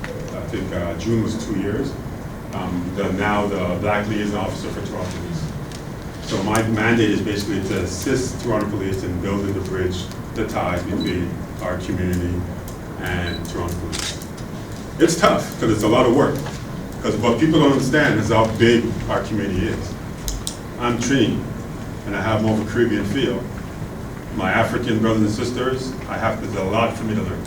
Speaker 10: I think June was 2 years, now the Black Liaison Officer for Toronto Police. So my mandate is basically to assist Toronto Police in building the bridge, the ties between our community and Toronto Police. It's tough, because it's a lot of work. Because what people don't understand is how big our community is. I'm Trini, and I have more of a Caribbean feel. My African brothers and sisters, there's a lot for me to learn,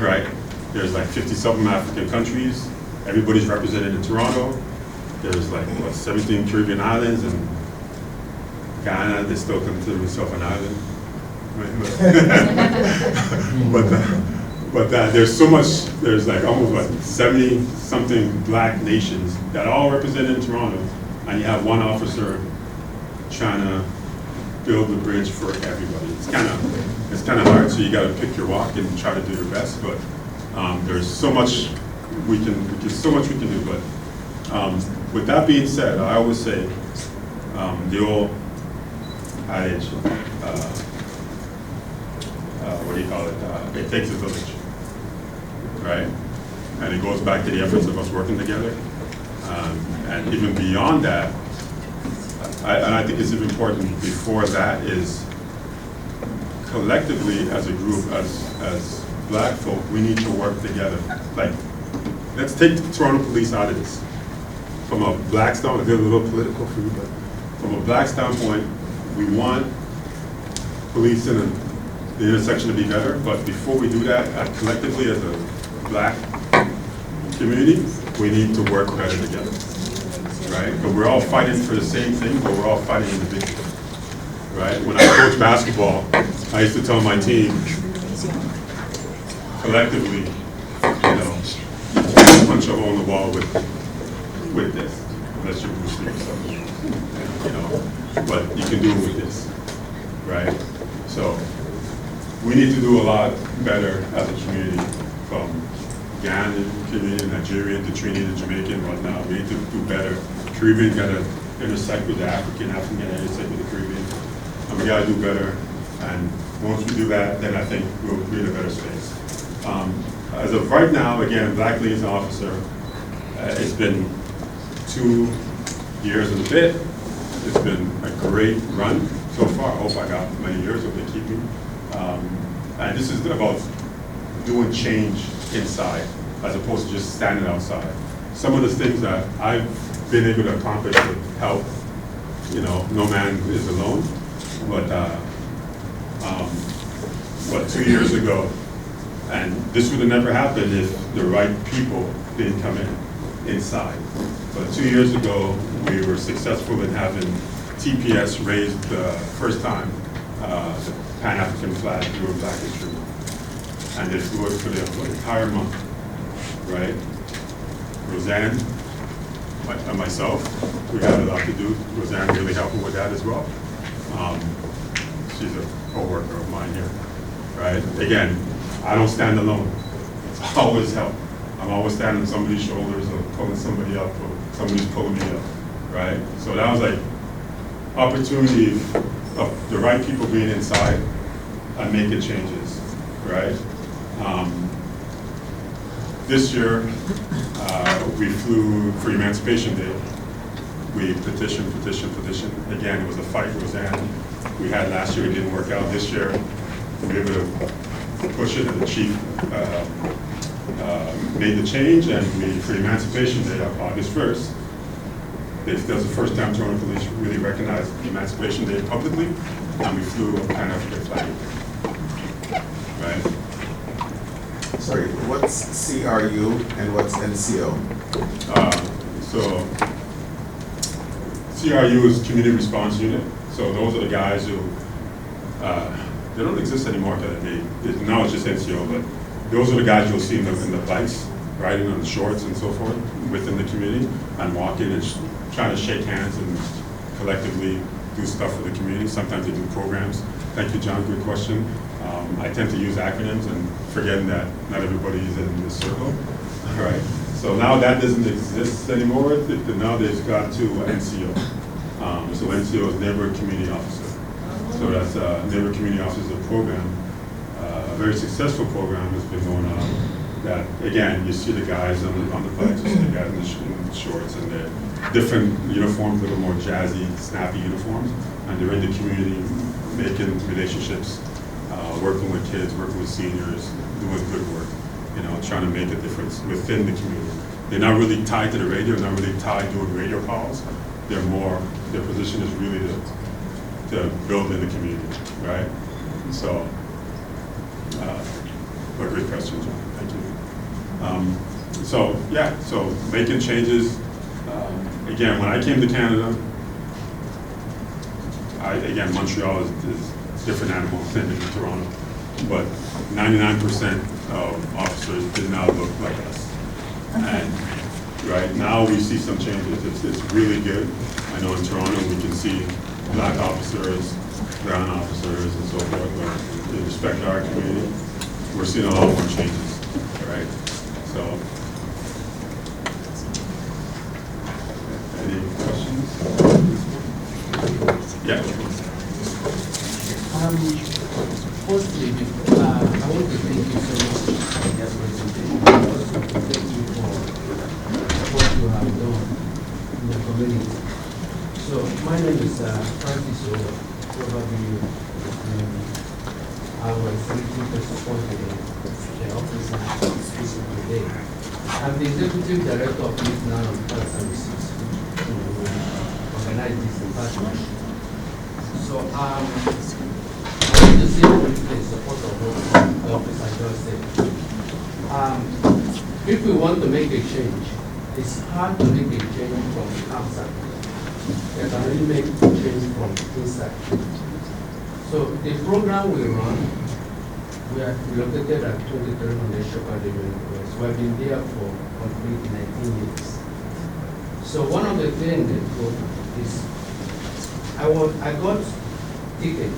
Speaker 10: right? There's like 50-something African countries. Everybody's represented in Toronto. There's like, 17 Caribbean islands, and Ghana, they still consider themselves an island. But there's so much, there's like almost 70-something black nations that all represented in Toronto, and you have one officer trying to build the bridge for everybody. It's kind of hard, so you got to pick your walk and try to do your best. But there's so much we can do. But with that being said, I always say the old adage, what do you call it? It takes a village, right? And it goes back to the efforts of us working together. And even beyond that, I think it's even important before that is collectively as a group, as black folk, we need to work together. Like, let's take the Toronto Police out of this. From a black standpoint, I did a little political for you, but from a black standpoint, we want police in the intersection to be better, but before we do that, collectively as a black community, we need to work better together, right? But we're all fighting for the same thing, but we're all fighting individually, right? When I coach basketball, I used to tell my team, collectively, you know, punch a hole in the wall with this, unless you're Bruce Lee or something, you know, but you can do it with this, right? So we need to do a lot better as a community, from Ghanaian community, Nigerian to Trinidad, Jamaican, whatnot. We need to do better. Caribbean got to intersect with the African got to intersect with the Caribbean, and we got to do better. And once we do that, then I think we'll create a better space. As of right now, again, Black Liaison Officer, it's been 2 years and a bit. It's been a great run so far. I hope I got many years of it keeping. And this is about doing change inside as opposed to just standing outside. Some of the things that I've been able to accomplish with help, you know, no man is alone, but 2 years ago, and this would have never happened if the right people didn't come inside. But 2 years ago, we were successful in having TPS raised the first time the Pan-African flag through a Black History Month. And they flew it for the entire month, right? Roseanne and myself, we had a lot to do. Roseanne really helping with that as well. She's a co-worker of mine here, right? Again, I don't stand alone. It's always help. I'm always standing on somebody's shoulders or pulling somebody up, or somebody's pulling me up, right? So that was like opportunity of the right people being inside and making changes, right? This year, we flew for Emancipation Day. We petitioned. Again, it was a fight, Roseanne. We had last year, it didn't work out. This year, we were able to push it, and the chief made the change, and we, for Emancipation Day, August 1st, that was the first time Toronto Police really recognized Emancipation Day publicly, and we flew a Pan-African flag, right?
Speaker 8: Sorry, what's CRU and what's NCO?
Speaker 10: So CRU is Community Response Unit. So those are the guys who, they don't exist anymore, now it's just NCO, but those are the guys you'll see in the bikes, riding on the shorts and so forth within the community, and walking and trying to shake hands and collectively do stuff for the community. Sometimes they do programs. Thank you, John, good question. I tend to use acronyms and forgetting that not everybody is in this circle, all right? So now that doesn't exist anymore. Now they've got to NCO. So NCO is Neighborhood Community Officer. So that's Neighborhood Community Officer program. A very successful program has been going on. That again, you see the guys on the bikes, you see the guys in the shorts, and they're different uniforms, a little more jazzy, snappy uniforms, and they're in the community making relationships, working with kids, working with seniors, doing good work, you know, trying to make a difference within the community. They're not really tied to the radio, not really tied to doing radio calls. They're more, their position is really to build in the community, right? So, a great question, John, thank you. So making changes. Again, when I came to Canada, Montreal is a different animal than in Toronto, but 99% of officers did not look like us. And right now we see some changes. It's really good. I know in Toronto we can see black officers, brown officers, and so forth, but with respect to our community, we're seeing a lot more changes, right? So, any questions? Yeah.
Speaker 11: Firstly, I want to thank you so much for your presentation. I also want to thank you for what you have done in the community. So, my name is Francis Ola. Probably I was selected to support the office speaking today. I'm the Executive Director of Youth Now and Health Services, who organize this department. So I want to say briefly in support of what the officer just said. if we want to make a change, it's hard to make a change from outside. You can only make a change from inside. So the program we run, we are located at 2300 Shepherd Avenue. We have been there for complete 19 years. So one of the things that is, I got ticket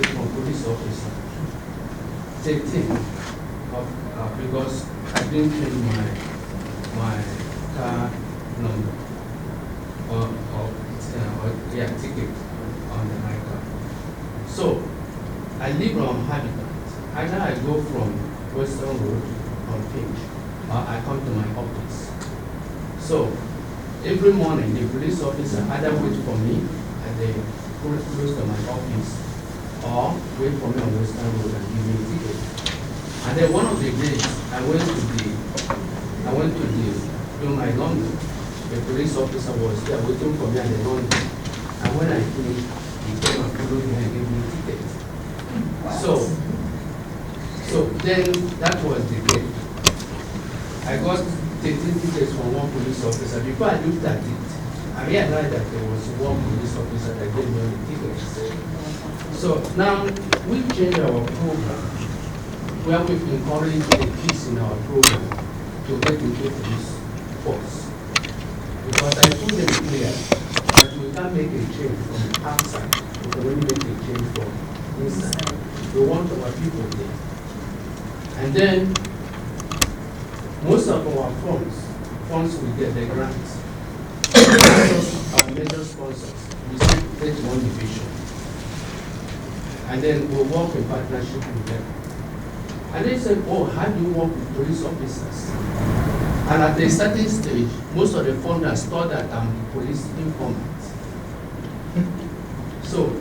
Speaker 11: from police officer, 13, because I didn't change my car number ticket on my car. So I live on Habitat. Either I go from Western Road on Finch, or I come to my office. So every morning, the police officer either wait for me at the close to my office, or wait for me on Western Road and give me a ticket. And then one of the days, I went to do my laundry. The police officer was there waiting for me at the laundry. And when I finished, he came and followed me and gave me a ticket. So then that was the day. I got 13 tickets from one police officer. Before I looked at it, I realized that there was one police officer that gave me the tickets. So now we changed our program, where we've encouraged the kids in our program to get into this force. Because I told them clear that we can't make a change from outside, we can only make a change from inside. We want our people there. And then most of our funds we get the grants. Our major sponsors, we take one division. And then we work in partnership with them. And they said, oh, how do you work with police officers? And at the starting stage, most of the funders thought that I'm police informant. So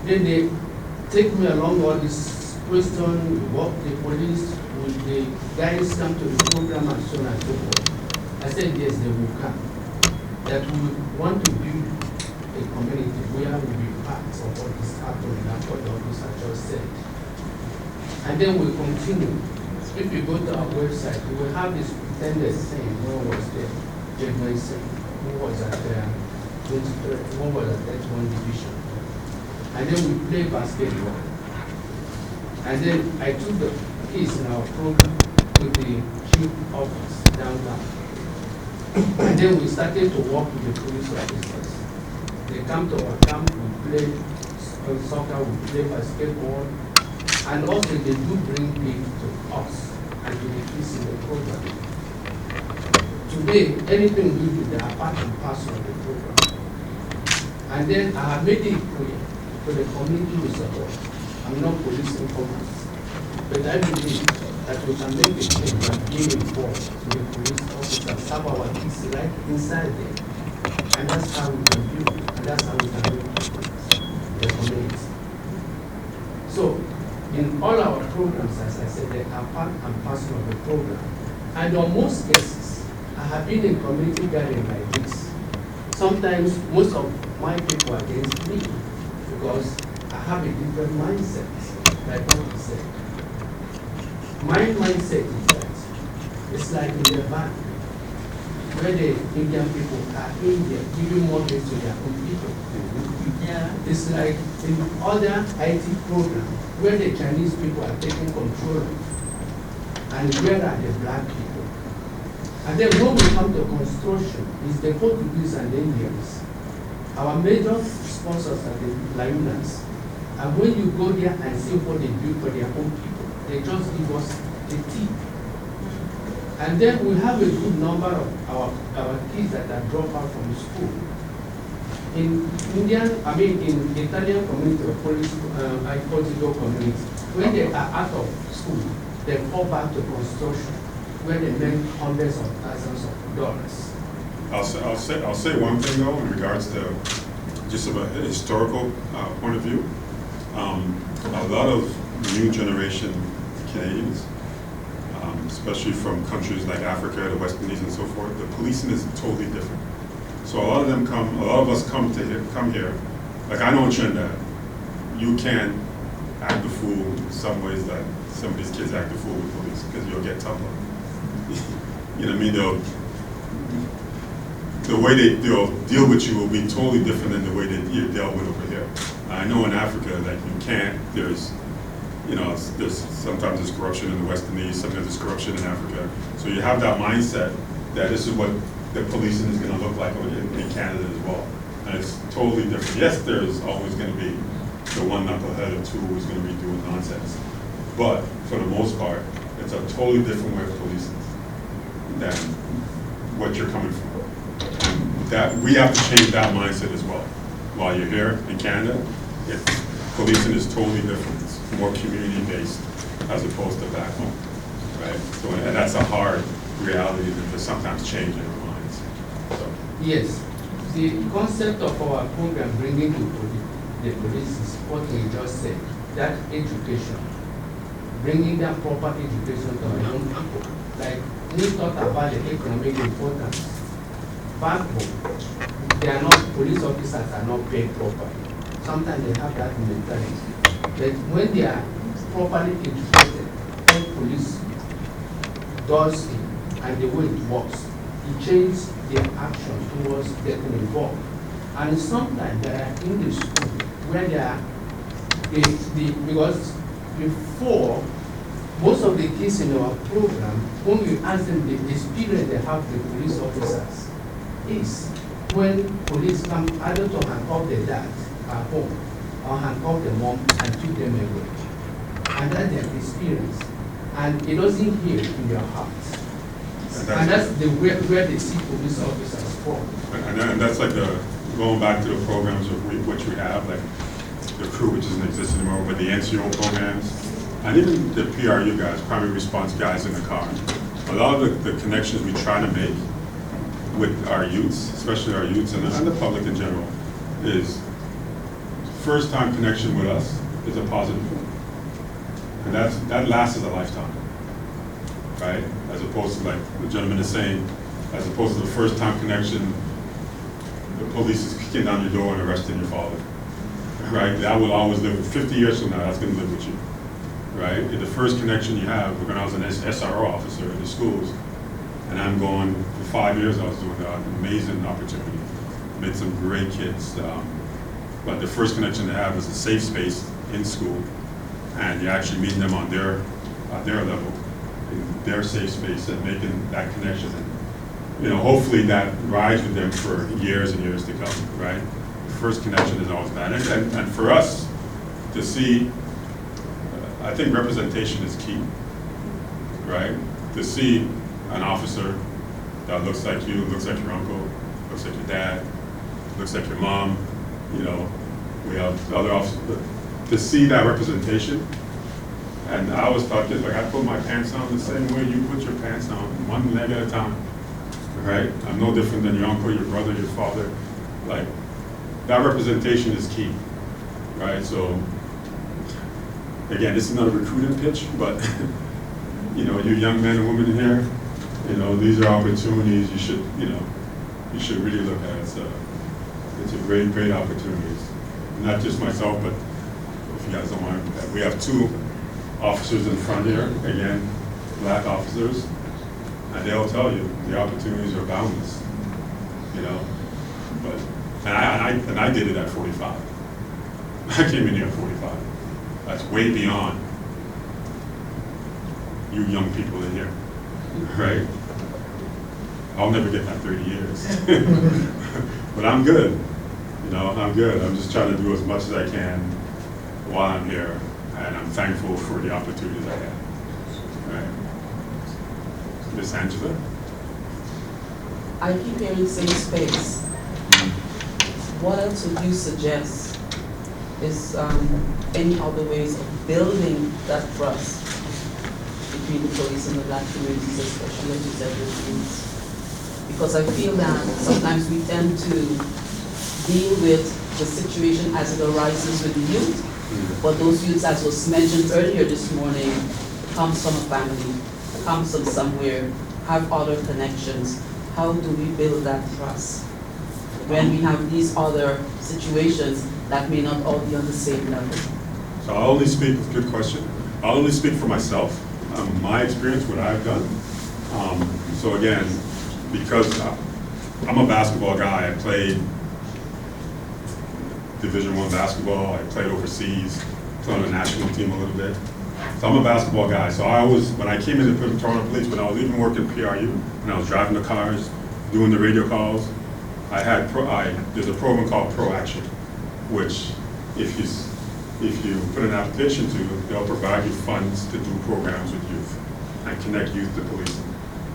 Speaker 11: then they take me along all this question, we work the police, with the guys come to the program and so on and so forth. I said, yes, they will come. That we want to build a community where we will be part of what is happening, that's what the officer just said. And then we continue. If you go to our website, we will have this pretended saying, one was there, January 2nd, who was at 23rd, one was at 31 division. And then we play basketball. And then I took the kids in our program to the chief office downtown. And then we started to work with the police officers. They come to our camp, we play soccer, we play basketball, and also they do bring people to us and to the kids in the program. Today, anything we do, they are part and parcel of the program. And then I have made it clear to the community we support. I'm not police informant, but I believe that we can make a change by being involved to the police officers, have our kids right inside there. And that's how we can build, and that's how we can make the community. So, in all our programs, as I said, they are part and parcel of the program. And on most cases, I have been in community gathering like this. Sometimes most of my people are against me because I have a different mindset, like what he said. My mindset is that it's like in the bank, where the Indian people are in there giving mortgage to their own people. Yeah. It's like in other IT programs, where the Chinese people are taking control of, and where are the black people. And then when we come to construction, it's the Portuguese and the Indians. Our major sponsors are the Lionas. And when you go there and see what they do for their own people, they just give us a tip. And then we have a good number of our kids that are dropped out from school. In Italian community or Portugal community, when they are out of school, they fall back to construction, where they make hundreds of thousands of dollars.
Speaker 10: I'll say one thing though, in regards to just about a historical point of view. A lot of new generation Canadians, especially from countries like Africa, the West Indies, and so forth, the policing is totally different. So a lot of us come here. Like I know in Trinidad, you can act the fool in some ways that some of these kids act the fool with police because you'll get tough on. you know what I mean, the way they'll deal with you will be totally different than the way that you're dealt with over here. I know in Africa, like you can't, there's sometimes there's corruption in the West Indies, sometimes there's corruption in Africa. So you have that mindset that this is what the policing is gonna look like in Canada as well. And it's totally different. Yes, there's always gonna be the one knucklehead or two who's gonna be doing nonsense. But for the most part, it's a totally different way of policing than what you're coming from. And that we have to change that mindset as well. While you're here in Canada, policing is totally different. It's more community-based as opposed to back home, right? So, and that's a hard reality that they sometimes change in our minds. So.
Speaker 11: Yes, the concept of our program bringing the police is what we just said, that education, bringing that proper education to our young people. Like we talked about the economic importance. Back home, police officers are not paid properly. Sometimes they have that mentality. But when they are properly educated, what police does it and the way it works, it changes their action towards getting involved. And sometimes they are in the school where they are, because before, most of the kids in our program, when we ask them the experience they have with police officers, is when police come either to handcuff the dad at home or handcuff the mom and keep them away. And that's their experience. And it doesn't heal in their hearts. And that's the where they see police officers from.
Speaker 10: And that's like going back to the programs of which we have, like the crew, which doesn't exist anymore, but the NCO programs, and even the PRU guys, primary response guys in the car. A lot of the connections we try to make with our youths, especially our youths and the public in general, is first time connection with us is a positive one. And that lasts as a lifetime, right? As opposed to, like the gentleman is saying, as opposed to the first time connection, the police is kicking down your door and arresting your father, right? That will always live, 50 years from now, that's gonna live with you, right? The first connection you have, when I was an SRO officer in the schools, and I'm going, for 5 years I was doing that, amazing opportunity. Met some great kids. But the first connection they have is a safe space in school, and you're actually meeting them on their level, in their safe space, and making that connection. And, you know, hopefully that rides with them for years and years to come, right? The first connection is always bad. And for us to see, I think representation is key, right? To see an officer that looks like you, looks like your uncle, looks like your dad, looks like your mom, you know, we have other officers, to see that representation. And I always thought this, like I put my pants on the same way you put your pants on, one leg at a time, right? I'm no different than your uncle, your brother, your father. Like, that representation is key, right? So, again, this is not a recruiting pitch, but, you know, you young men and women in here, you know, these are opportunities you should, you know, you should really look at. It's a great, great opportunities. Not just myself, but if you guys don't mind, we have 2 officers in front here, again, black officers, and they'll tell you the opportunities are boundless, you know. But and I did it at 45. I came in here at 45. That's way beyond you young people in here, right? I'll never get that 30 years. But I'm good, you know, I'm good. I'm just trying to do as much as I can while I'm here, and I'm thankful for the opportunities I have, right? Miss Angela?
Speaker 12: I keep hearing safe space. What else would you suggest is any other ways of building that trust between the police and the black communities, especially as you said with youth? Because I feel that sometimes we tend to deal with the situation as it arises with the youth, but those youths, as was mentioned earlier this morning, comes from a family, comes from somewhere, have other connections. How do we build that trust when we have these other situations that may not all be on the same level?
Speaker 10: So I'll only speak, good question. I'll only speak for myself, my experience, what I've done. So again, because I'm a basketball guy, I played Division I basketball, I played overseas, played on the national team a little bit. So I'm a basketball guy. So I always, when I came into Toronto Police, when I was even working PRU, when I was driving the cars, doing the radio calls, there's a program called Pro Action, which if you put an application to, they'll provide you funds to do programs with youth and connect youth to policing.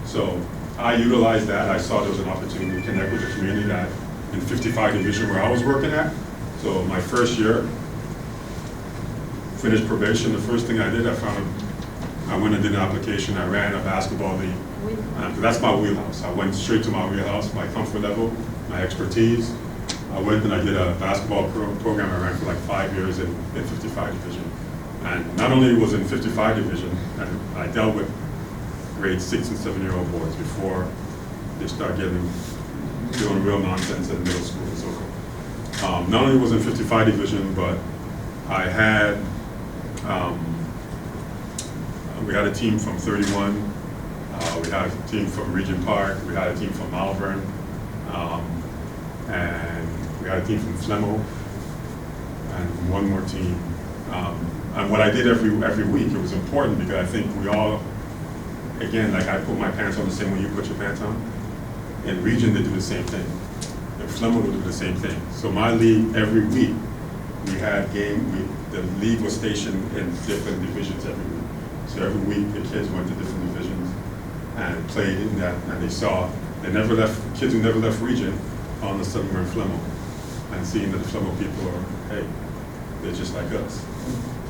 Speaker 10: So I utilized that. I saw there was an opportunity to connect with the community that in 55 Division where I was working at. So my first year, finished probation, the first thing I did, I went and did an application. I ran a basketball league. That's my wheelhouse. I went straight to my wheelhouse, my comfort level, my expertise. I went and I did a basketball program I ran for like 5 years in 55 Division. And not only was in 55 Division, I dealt with grade 6 and 7-year-old boys before they start doing real nonsense in middle school and so forth. Not only was in 55 Division, but I had, we had a team from 31, we had a team from Regent Park, we had a team from Malvern, and we had a team from Flemo, and one more team. And what I did every week, it was important because I think we all, again, like I put my pants on the same way you put your pants on. In Region, they do the same thing. In Flemo, they do the same thing. So my league, every week, we had the league was stationed in different divisions every week. So every week, the kids went to different divisions and played in that, and they saw, kids who never left Region, all of a sudden were in Flemo. And seeing that the Flemo people are, hey, they're just like us.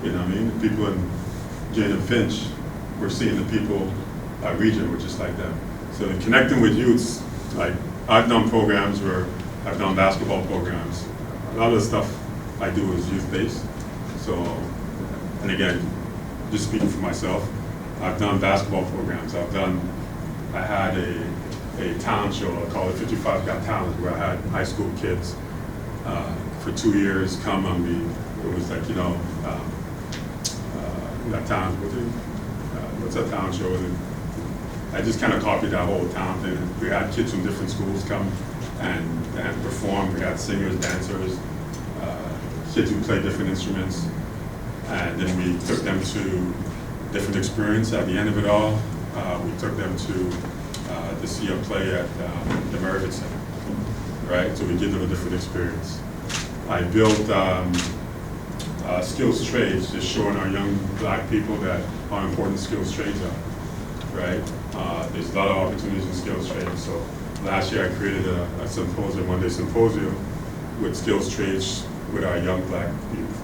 Speaker 10: You know what I mean? The people in Jane and Finch, we're seeing the people at Region were just like them. So connecting with youths, like I've done programs where I've done basketball programs. A lot of the stuff I do is youth-based. So, and again, just speaking for myself, I've done basketball programs. I had a talent show, I call it 55 Got Talent, where I had high school kids for 2 years come on me. It was like, that talent, what's that talent show? I just kind of copied that whole talent thing. We had kids from different schools come and perform. We had singers, dancers, kids who played different instruments. And then we took them to different experience. At the end of it all, we took them to see a play at the Merritt Center, right? So we give them a different experience. I built skills trades, just showing our young black people that how important skills trades are, right? There's a lot of opportunities in skills trades. So last year I created a symposium, one-day symposium with skills trades with our young black youth.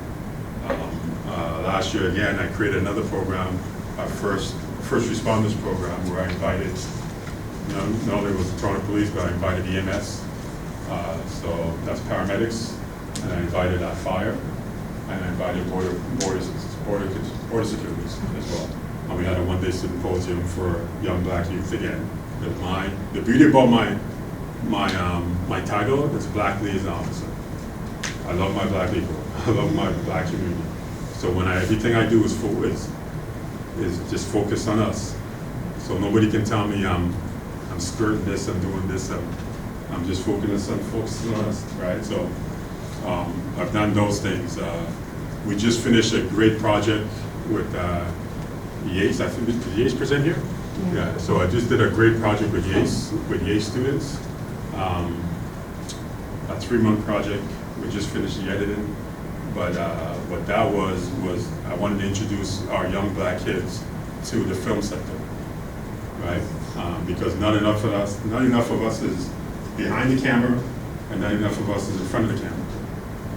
Speaker 10: Last year again, I created another program, our first responders program, where I invited, not only was the Toronto Police, but I invited EMS, so that's paramedics, and I invited fire, and I invited border securities as well. And we had a one-day symposium for young black youth again. The beauty about my title is Black Liaison Officer. I love my black people. I love my black community. So everything I do is just focused on us. So nobody can tell me I'm skirting this, I'm doing this. I'm just focused on us, right? So I've done those things. We just finished a great project with Yates. I think did Yates present here? Yeah. So I just did a great project with Yates students. A 3-month project. We just finished the editing. But what that was I wanted to introduce our young black kids to the film sector, right? Because not enough of us is behind the camera, and not enough of us is in front of the camera.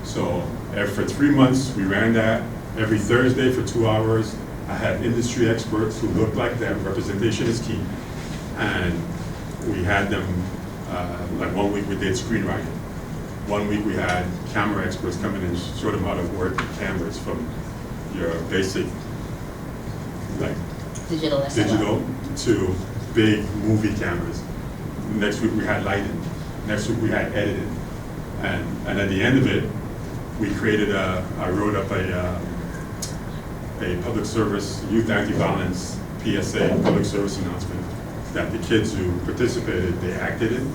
Speaker 10: So for 3 months, we ran that. Every Thursday for 2 hours, I had industry experts who looked like them. Representation is key. And we had them, like 1 week we did screenwriting. 1 week we had camera experts come in and show them how to work cameras from your basic, like digital to big movie cameras. Next week we had lighting. Next week we had editing. And at the end of it, we created I wrote up a public service, youth anti-violence PSA, public service announcement that the kids who participated, they acted in.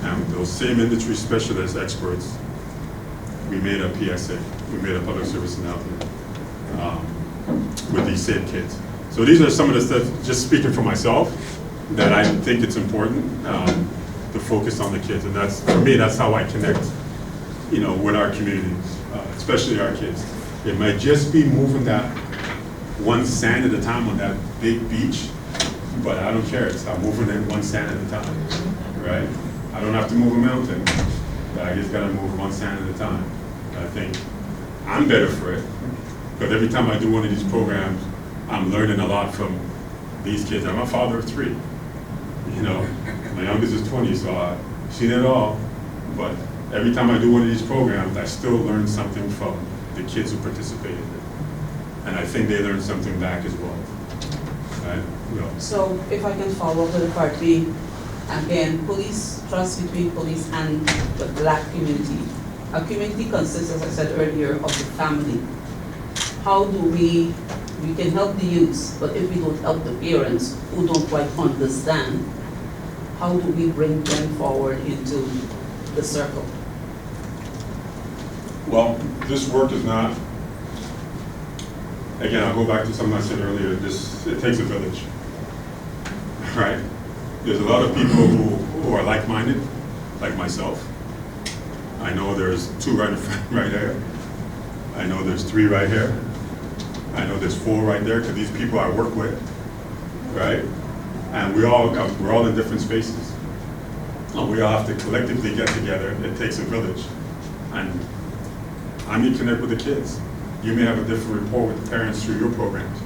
Speaker 10: And those same industry specialists, experts, we made a PSA, we made a public service announcement with these same kids. So these are some of the stuff, just speaking for myself, that I think it's important to focus on the kids. And that's, for me, that's how I connect, you know, with our community, especially our kids. It might just be moving that one sand at a time on that big beach, but I don't care. It's not moving it one sand at a time, right? I don't have to move a mountain, but I just gotta move one sand at a time. I think I'm better for it, because every time I do one of these programs, I'm learning a lot from these kids. I'm a father of 3, you know. My youngest is 20, so I've seen it all, but every time I do one of these programs, I still learn something from the kids who participated in it. And I think they learn something back as well. Right? Yeah.
Speaker 12: So if I can follow up with the part B, again, police, trust between police and the black community. A community consists, as I said earlier, of the family. How do we can help the youths, but if we don't help the parents who don't quite understand, how do we bring them forward into the circle?
Speaker 10: Well, this work is not, again, I'll go back to something I said earlier, it takes a village, right? There's a lot of people who are like-minded, like myself. I know there's 2 right in front, right there. I know there's 3 right here. I know there's 4 right there, because these people I work with, right? And we're all in different spaces. And we all have to collectively get together. It takes a village. And I may connect with the kids. You may have a different rapport with the parents through your programs,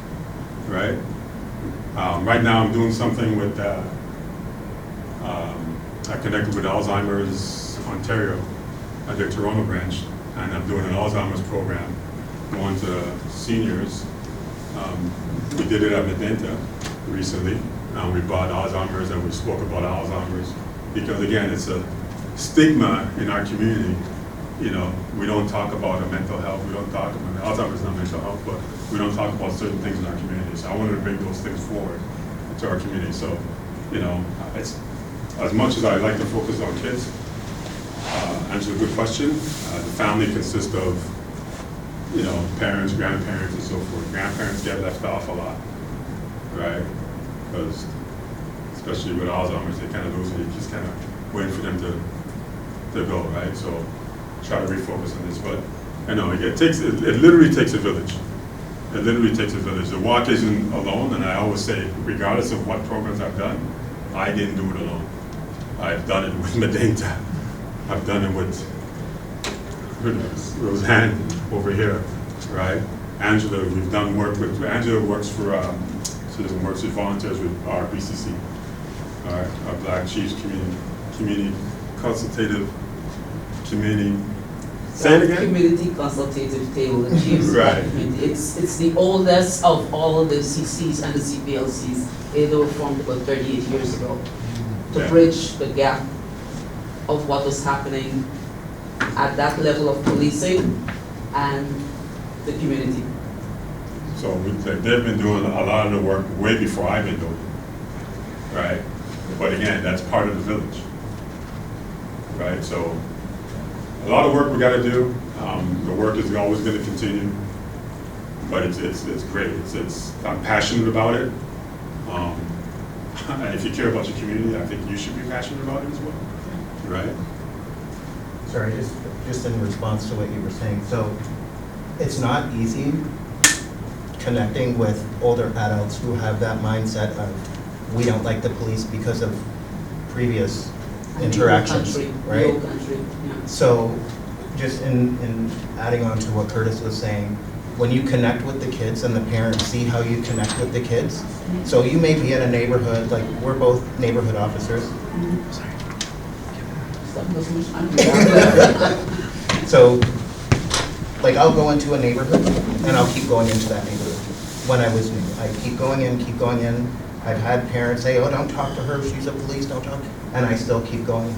Speaker 10: right? Right now I'm doing something with, I connected with Alzheimer's Ontario at their Toronto branch, and I'm doing an Alzheimer's program going to seniors. We did it at Medenta recently. We brought Alzheimer's and we spoke about Alzheimer's because, again, it's a stigma in our community. You know, we don't talk about mental health. We don't talk about Alzheimer's is not mental health, but we don't talk about certain things in our community. So I wanted to bring those things forward to our community. So, you know, it's as much as I like to focus on kids. Answer a good question. The family consists of, you know, parents, grandparents, and so forth. Grandparents get left off a lot, right? Because especially with Alzheimer's, they kind of lose it. You just kind of waiting for them to go, right? So try to refocus on this. But I know it literally takes a village. It literally takes a village. The walk isn't alone, and I always say, regardless of what programs I've done, I didn't do it alone. I've done it with Medenta. I've done it with Roseanne over here, right? Angela, we've done work with, Angela works for, Citizen Works with volunteers with our BCC, our Black Chiefs Community Consultative Committee. Say it again?
Speaker 12: Community Consultative Table, the Chiefs.
Speaker 10: Right.
Speaker 12: It's the oldest of all of the CCs and the CPLCs. They were formed about 38 years ago to bridge the gap of what was happening at that level of policing and the community.
Speaker 10: So they've been doing a lot of the work way before I've been doing it, right? But again, that's part of the village, right? So a lot of work we got to do. The work is always going to continue, but it's great. I'm passionate about it. And if you care about your community, I think you should be passionate about it as well, right?
Speaker 13: Sorry, just in response to what you were saying. So it's not easy connecting with older adults who have that mindset of we don't like the police because of previous interactions, right? So just in adding on to what Curtis was saying, when you connect with the kids and the parents see how you connect with the kids, so you may be in a neighborhood, like we're both neighborhood officers. So, like I'll go into a neighborhood and I'll keep going into that neighborhood. When I was new, I keep going in. I've had parents say, oh, don't talk to her, she's a police, don't talk. And I still keep going.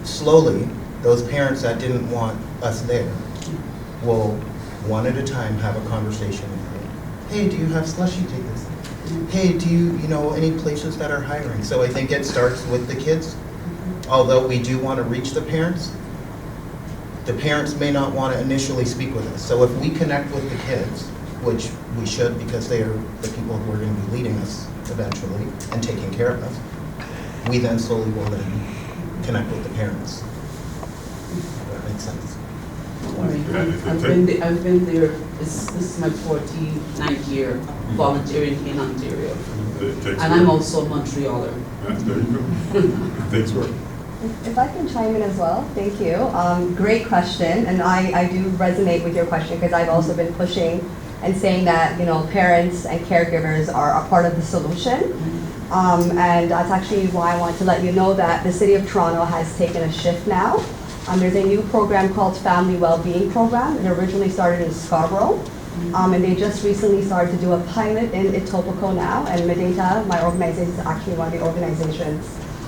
Speaker 13: Slowly, those parents that didn't want us there will, one at a time, have a conversation with me. Hey, do you have slushy tickets? hey, do you know any places that are hiring? So I think it starts with the kids. Although we do want to reach the parents may not want to initially speak with us. So if we connect with the kids, which we should because they are the people who are going to be leading us eventually and taking care of us, we then slowly will then connect with the parents. If that makes sense.
Speaker 12: I've been there. This is my 49th year volunteering in Ontario. And I'm also a Montrealer.
Speaker 10: There you go. Thanks, work.
Speaker 4: If I can chime in as well, thank you. Great question, and I do resonate with your question because I've also been pushing and saying that parents and caregivers are a part of the solution. And that's actually why I want to let you know that the City of Toronto has taken a shift now. There's a new program called Family Wellbeing Program. It originally started in Scarborough, and they just recently started to do a pilot in Etobicoke now, and Medeta, my organization, is actually one of the organizations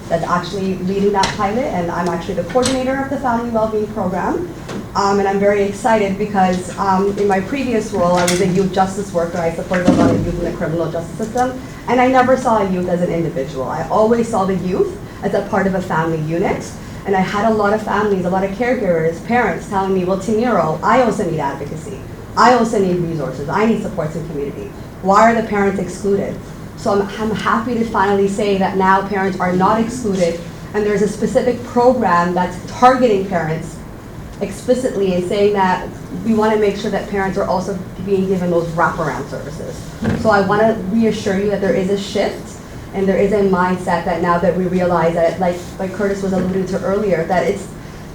Speaker 4: that's actually leading that pilot, and I'm actually the coordinator of the Family Wellbeing Program. And I'm very excited because in my previous role, I was a youth justice worker. I supported a lot of youth in the criminal justice system, and I never saw a youth as an individual. I always saw the youth as a part of a family unit, and I had a lot of families, a lot of caregivers, parents telling me, well, Tiniro, I also need advocacy. I also need resources. I need supports in community. Why are the parents excluded? So I'm happy to finally say that now parents are not excluded, and there's a specific program that's targeting parents explicitly and saying that we want to make sure that parents are also being given those wraparound services. So I want to reassure you that there is a shift and there is a mindset that now that we realize that, like Curtis was alluding to earlier, that it's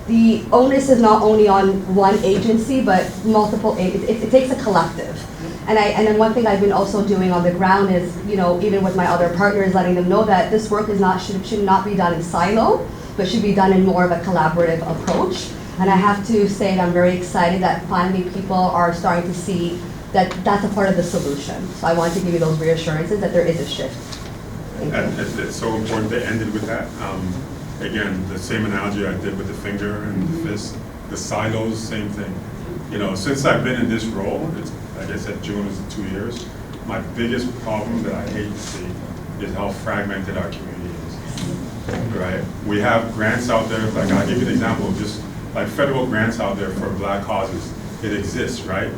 Speaker 4: the onus is not only on one agency but multiple. It takes a collective. And then one thing I've been also doing on the ground is, even with my other partners, letting them know that this work is should not be done in silo, but should be done in more of a collaborative approach. And I have to say that I'm very excited that finally people are starting to see that that's a part of the solution. So I want to give you those reassurances that there is a shift.
Speaker 10: It's so important they ended with that. Again, the same analogy I did with the finger and the fist, the silos, same thing. Since I've been in this role, it's, like I said, June is 2 years. My biggest problem that I hate to see is how fragmented our community is. Right? We have grants out there. Like I'll give you an example of just like federal grants out there for black causes. It exists, right?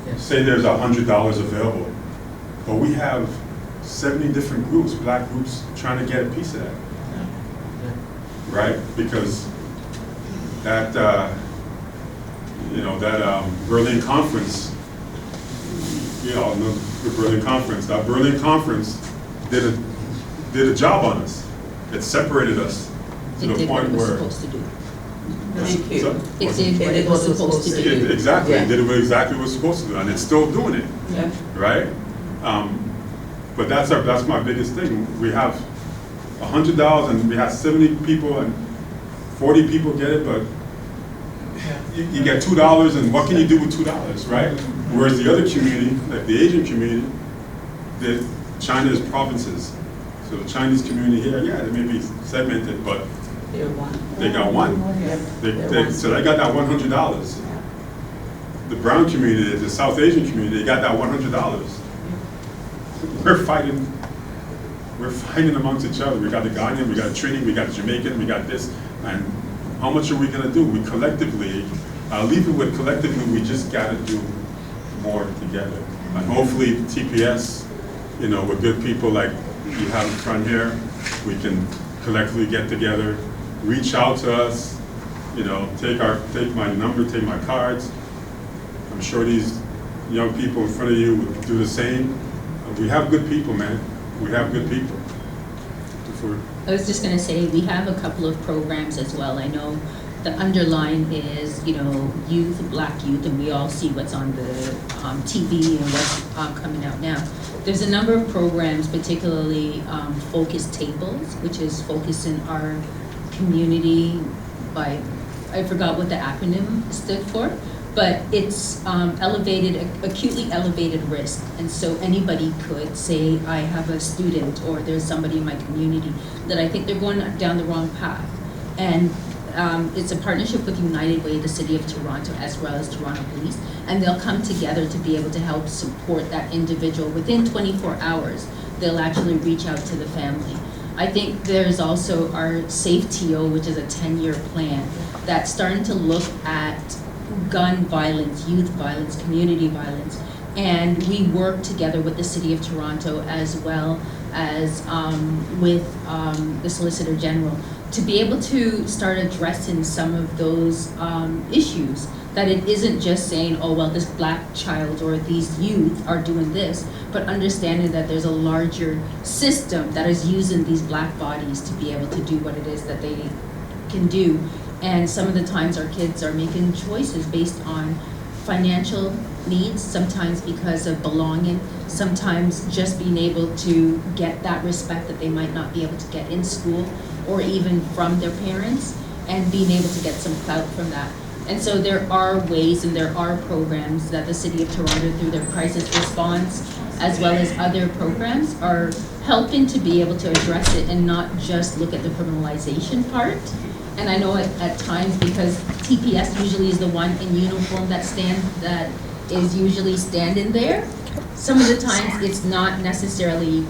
Speaker 10: Yes. Say there's $100 available, but we have 70 different groups, black groups, trying to get a piece of that. Yeah. Right? Because that Berlin conference, the Berlin conference. That Berlin conference did a job on us. It separated us to the point where.
Speaker 12: Thank you.
Speaker 14: It did what it was supposed to do.
Speaker 10: Exactly. It did exactly what it was supposed to do, and it's still doing it.
Speaker 12: Yeah.
Speaker 10: Right? But that's my biggest thing. We have $100 and we have 70 people and 40 people get it, but you get $2, and what can you do with $2, right? Whereas the other community, like the Asian community, China is provinces. So the Chinese community here, they may be segmented, but they got one. So they got that $100. The brown community, the South Asian community, they got that $100. We're fighting amongst each other. We got the Ghanaian, we got Trini, we got Jamaican, we got this, and how much are we going to do? We collectively, I'll leave it with collectively, we just got to do more together. And hopefully TPS, with good people like you have in front here, we can collectively get together, reach out to us, take my number, take my cards. I'm sure these young people in front of you would do the same. We have good people, man. We have good people.
Speaker 14: I was just going to say, we have a couple of programs as well. I know the underline is, youth, black youth, and we all see what's on the TV and what's coming out now. There's a number of programs, particularly focus tables, which is focus in our community by, I forgot what the acronym stood for, but it's acutely elevated risk. And so anybody could say, I have a student or there's somebody in my community that I think they're going down the wrong path. And it's a partnership with United Way, the City of Toronto, as well as Toronto Police. And they'll come together to be able to help support that individual within 24 hours. they'll actually reach out to the family. I think there's also our SAFE-TO, which is a 10-year plan that's starting to look at gun violence, youth violence, community violence, and we work together with the City of Toronto as well as with the Solicitor General to be able to start addressing some of those issues, that it isn't just saying, oh, well, this black child or these youth are doing this, but understanding that there's a larger system that is using these black bodies to be able to do what it is that they can do. And some of the times our kids are making choices based on financial needs, sometimes because of belonging, sometimes just being able to get that respect that they might not be able to get in school or even from their parents, and being able to get some clout from that. And so there are ways and there are programs that the City of Toronto, through their crisis response, as well as other programs, are helping to be able to address it and not just look at the criminalization part. And I know at times, because TPS usually is the one in uniform that is usually standing there, some of the times it's not necessarily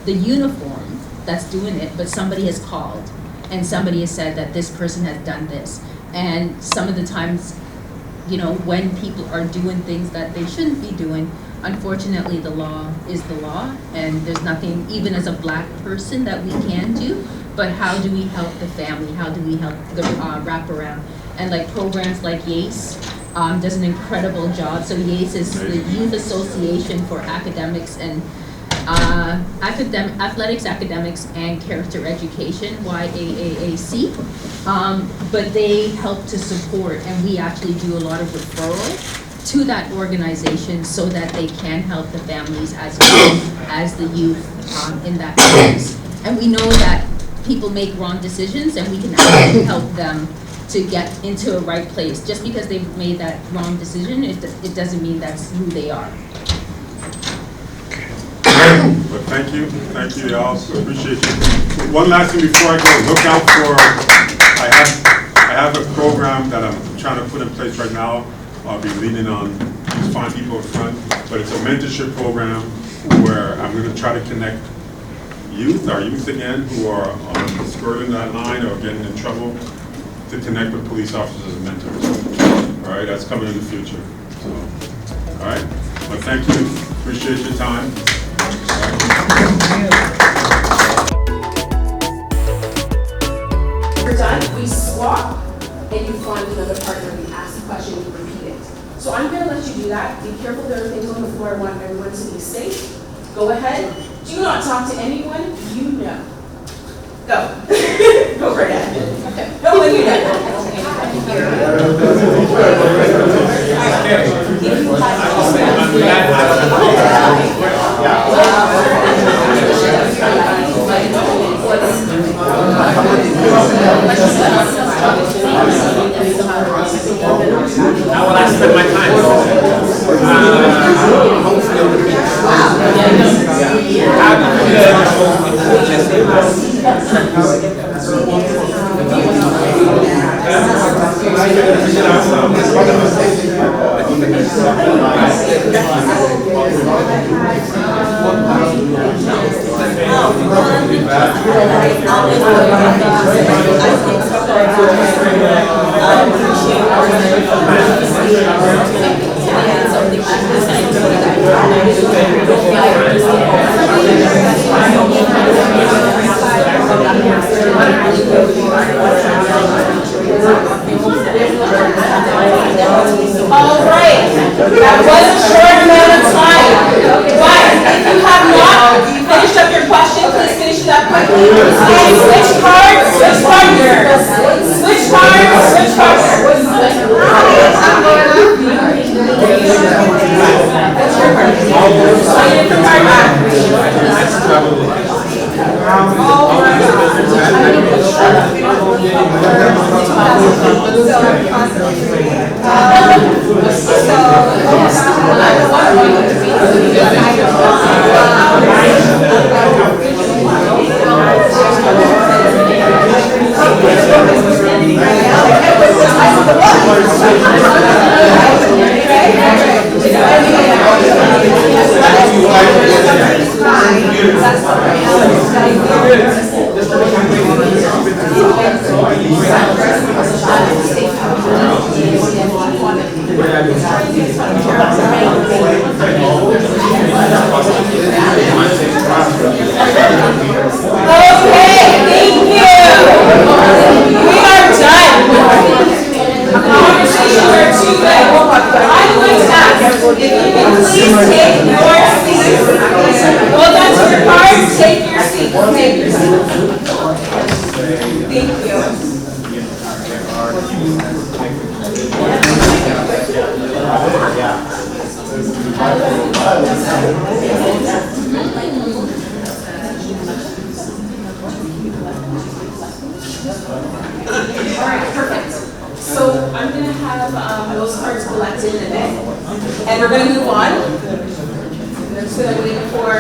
Speaker 14: the uniform that's doing it, but somebody has called and somebody has said that this person has done this. And some of the times, you know, when people are doing things that they shouldn't be doing, unfortunately the law is the law, and there's nothing, even as a black person, that we can do. But how do we help the family? How do we help the wraparound? And like programs like YACE does an incredible job. So YACE is the Youth Association for Academics and Athletics, Academics, and Character Education, YAAAC. But they help to support, and we actually do a lot of referral to that organization so that they can help the families as well as the youth in that space. And we know that people make wrong decisions, and we can actually help them to get into a right place. Just because they've made that wrong decision, it doesn't mean that's who they are.
Speaker 10: But thank you, y'all. Appreciate you. One last thing before I go, look out for, I have a program that I'm trying to put in place right now. I'll be leaning on these fine people in front, but it's a mentorship program where I'm going to try to connect our youth again, who are skirting that line or getting in trouble, to connect with police officers and mentors. All right, that's coming in the future. So, all right, well, thank you. Appreciate your time.
Speaker 15: We're done. We swap, and you find another partner. We ask the question, you repeat it. So I'm going to let you do that. Be careful. There are things on the floor. I want everyone to be safe. Go ahead. Do not talk to anyone you know. Go. Go right ahead. Okay. No one you know.
Speaker 11: How will I spend my time?
Speaker 15: All right, that was a short amount of time, but if you have not finished up your question, please finish it up quickly. And switch cards, switch partners. Switch cards, switch partners. That's your part. Sign in for partner. thank you. We are done. Conversations are too good. I'm going to ask if you can please take your seats. Hold on to your cards. Take your seats. Take your seats. Thank you. All right, perfect. So I'm going to have those cards collected in a bit, and we're going to move on. I'm just going to wait for.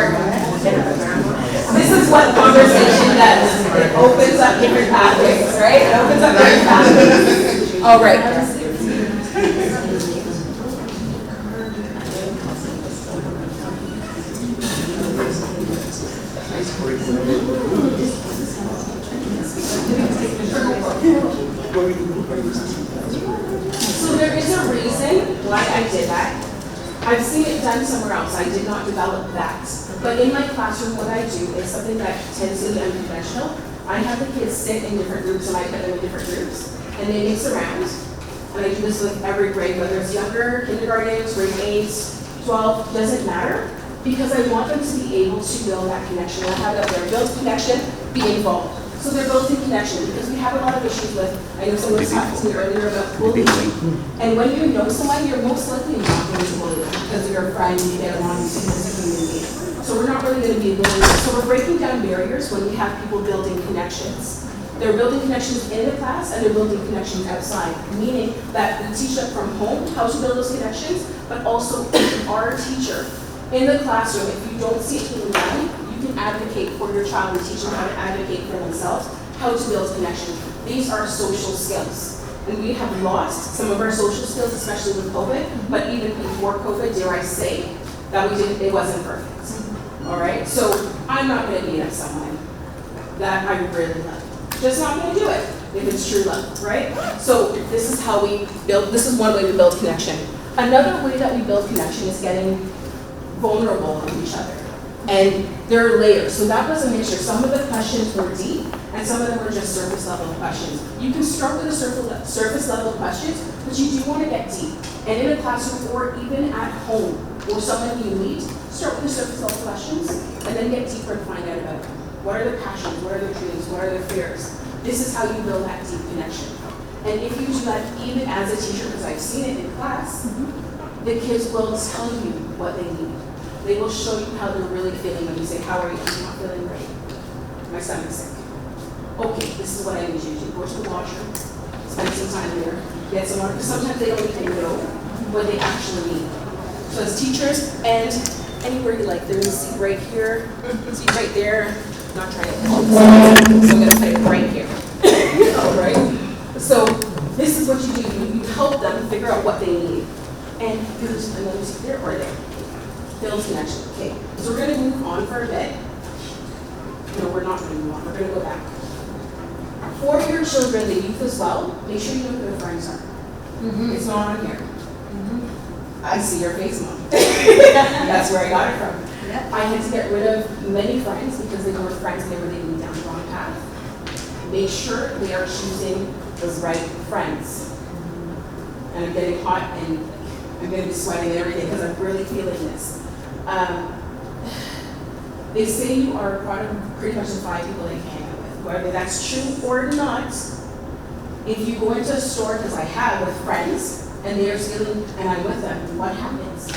Speaker 15: This is what conversation does. It opens up different pathways, right? It opens up different pathways. All right. So there is a reason why I did that. I've seen it done somewhere else. I did not develop that. But in my classroom, what I do is something that tends to be unconventional. I have the kids sit in different groups, and I put them in different groups, and they mix around. And I do this with every grade, whether it's younger, kindergarten, grade 8, 12, doesn't matter, because I want them to be able to build that connection. I have that there, build connection, be involved. So they're building connection, because we have a lot of issues with, I know someone was talking to me earlier about bullying. And when you know someone, you're most likely not going to bully them, because you're a friend, you get along, you see this community. So we're not really going to be bullying. So we're breaking down barriers when we have people building connections. They're building connections in the class, and they're building connections outside, meaning that we teach them from home how to build those connections, but also our teacher in the classroom. If you don't see it being done, you can advocate for your child and teach them how to advocate for themselves, how to build connections. These are social skills. And we have lost some of our social skills, especially with COVID, but even before COVID, dare I say, that it wasn't perfect. All right, so I'm not going to beat up someone that I really love. Just not going to do it if it's true love, right? So this is how we build, this is one way we build connection. Another way that we build connection is getting vulnerable with each other. And there are layers, so that was a mixture. Some of the questions were deep, and some of them were just surface level questions. You can start with the surface level questions, but you do want to get deep. And in a classroom, or even at home, or someone you meet, start with the surface level questions, and then get deeper and find out about them. What are their passions? What are their dreams? What are their fears? This is how you build that deep connection. And if you do that even as a teacher, because I've seen it in class, the kids will tell you what they need. They will show you how they're really feeling when you say, how are you? I'm not feeling great. My stomach's sick. Okay, this is what I need you to do. Go to the washroom, spend some time there, get some water, because sometimes they don't even know what they actually need. So as teachers, and anywhere you like, there's a seat right here, seat right there. I'm not trying to hold this, so I'm going to put it right here. All right? So this is what you do. You help them figure out what they need. And there's another seat there or there. Build connection. Okay, so we're going to move on for a bit. No, we're not going to move on. We're going to go back. For your children, the youth as well, make sure you know who their friends are. It's not on here. I see your face, Mom. That's where I got it from. Yep. I had to get rid of many friends because they weren't friends and they were leading me down the wrong path. Make sure they are choosing those right friends. And I'm getting hot and I'm going to be sweating and everything because I'm really feeling this. They say you are part of pretty much the 5 people they hang out with. Whether that's true or not, if you go into a store, because I have with friends, and they're stealing, and I'm with them, what happens?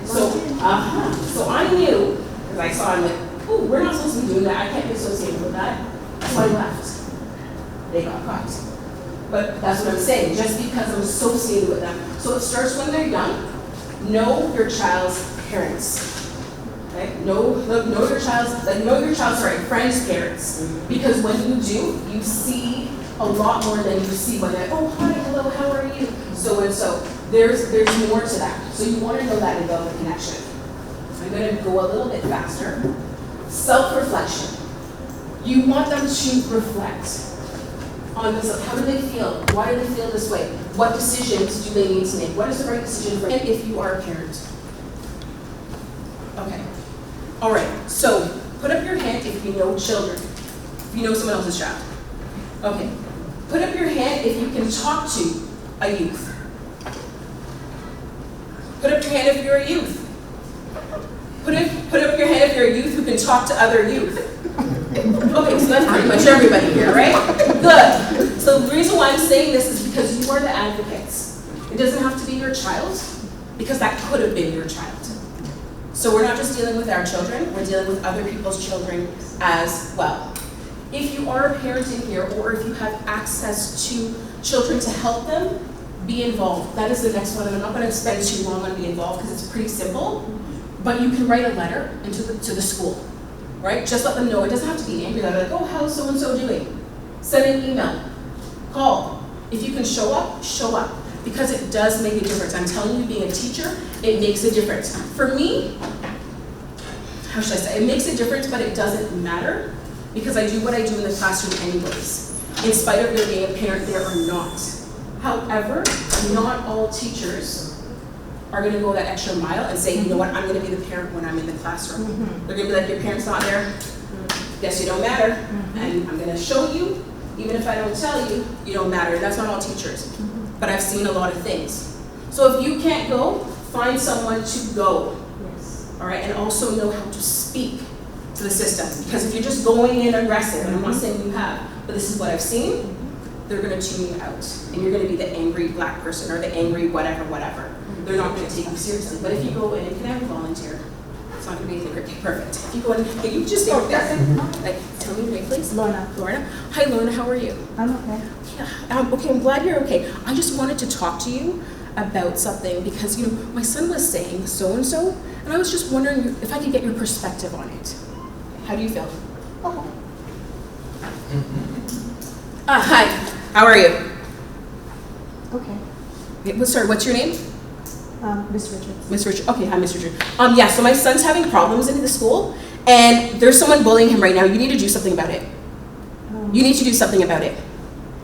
Speaker 15: So I knew, because I saw, I'm like, oh, we're not supposed to be doing that. I can't be associated with that. So I left. They got caught. But that's what I'm saying, just because I'm associated with them. So it starts when they're young. Know your child's parents. Okay? Know your child's friends' parents. Because when you do, you see a lot more than you see when they're, oh, hi, hello, how are you? So and so. There's more to that. So you want to know that and build a connection. I'm going to go a little bit faster. Self-reflection. You want them to reflect on themselves. How do they feel? Why do they feel this way? What decisions do they need to make? What is the right decision for them if you are a parent? Okay. All right. So put up your hand if you know children. If you know someone else's child. Okay. Put up your hand if you can talk to a youth. Put up your hand if you're a youth. Put up your hand if you're a youth who can talk to other youth. Okay, so that's pretty much everybody here, right? Good. So the reason why I'm saying this is because you are the advocates. It doesn't have to be your child, because that could have been your child. So we're not just dealing with our children, we're dealing with other people's children as well. If you are a parent in here, or if you have access to children to help them, be involved. That is the next one, and I'm not going to spend too long on be involved because it's pretty simple. But you can write a letter to the school, right? Just let them know. It doesn't have to be an angry letter, like, oh, how's so-and-so doing? Send an email, call. If you can show up, because it does make a difference. I'm telling you, being a teacher, it makes a difference. For me, how should I say? It makes a difference, but it doesn't matter because I do what I do in the classroom anyways, in spite of there being a parent there or not. However, not all teachers are going to go that extra mile and say, you know what, I'm going to be the parent when I'm in the classroom. They're going to be like, your parent's not there, guess you don't matter, and I'm going to show you, even if I don't tell you, you don't matter. That's not all teachers, but I've seen a lot of things. So if you can't go, find someone to go, all right, and also know how to speak to the system, because if you're just going in aggressive, and I'm not saying you have, but this is what I've seen, they're going to tune you out, and you're going to be the angry black person or the angry whatever. They're not going to take you seriously. But if you go in, can I have a volunteer? It's not going to be anything. Okay, perfect. If you go in, can you just stay over there? Like, tell me your name, please. Lorna. Hi, Lorna. How are you? I'm okay. Yeah. Okay, I'm glad you're okay. I just wanted to talk to you about something because my son was saying so and so, and I was just wondering if I could get your perspective on it. How do you feel? Oh. Hi. How are you? Okay. Sorry, what's your name?
Speaker 16: Miss Richards.
Speaker 15: Miss Richards. Okay, hi, Miss Richards. Yeah, so my son's having problems in the school, and there's someone bullying him right now. You need to do something about it. You need to do something about it.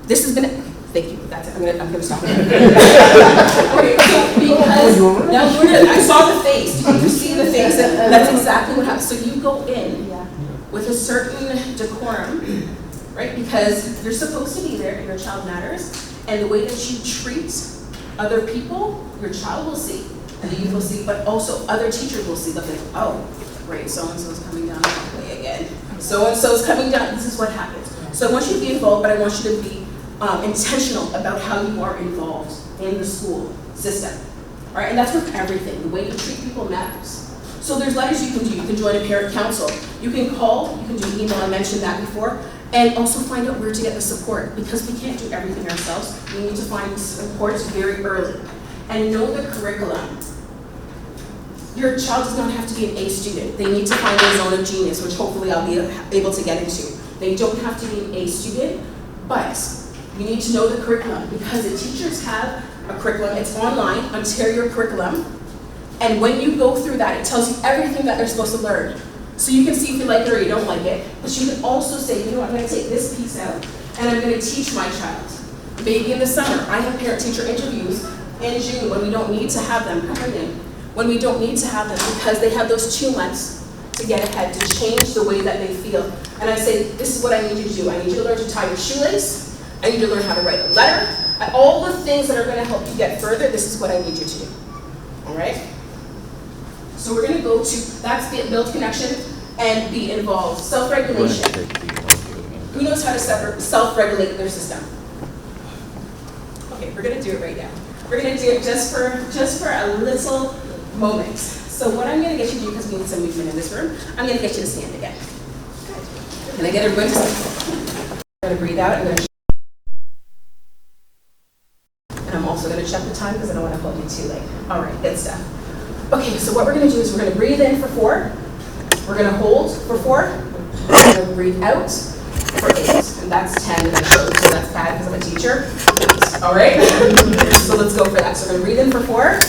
Speaker 15: This has been. Thank you. That's it. I'm gonna stop. Okay, so because now we're good. I saw the face. Did you see the face? That's exactly what happened. So you go in with a certain decorum. Right? Because you're supposed to be there and your child matters. And the way that you treat other people, your child will see, and the youth will see, but also other teachers will see. They'll think, oh, great, so-and-so's coming down the hallway again. So-and-so's coming down. This is what happens. So I want you to be involved, but I want you to be intentional about how you are involved in the school system. All right? And that's with everything. The way you treat people matters. So there's letters you can do. You can join a parent council. You can call. You can do email. I mentioned that before. And also find out where to get the support, because we can't do everything ourselves. We need to find support very early. And know the curriculum. Your child does not have to be an A student. They need to find their zone of genius, which hopefully I'll be able to get into. They don't have to be an A student, but you need to know the curriculum, because the teachers have a curriculum. It's online, Ontario curriculum. And when you go through that, it tells you everything that they're supposed to learn. So you can see if you like it or you don't like it, but you can also say, you know what, I'm going to take this piece out and I'm going to teach my child. Maybe in the summer, I have parent-teacher interviews in June when we don't need to have them, when we don't need to have them because they have those 2 months to get ahead, to change the way that they feel. And I say, this is what I need you to do. I need you to learn to tie your shoelace. I need you to learn how to write a letter. All the things that are going to help you get further, this is what I need you to do. All right? So we're going to go to, that's build connection and be involved. Self-regulation. Who knows how to self-regulate their system? Okay, we're going to do it right now. We're going to do it just for a little moment. So what I'm going to get you to do, because we need some movement in this room, I'm going to get you to stand again. Good. Can I get everybody to stand? I'm going to breathe out. And I'm also going to check the time because I don't want to hold you too late. All right, good stuff. Okay, so what we're going to do is we're going to breathe in for 4. We're going to hold for 4. We're going to breathe out for 8. And that's 10 that I showed, so that's bad because I'm a teacher. 8. All right? So let's go for that. So we're going to breathe in for 4.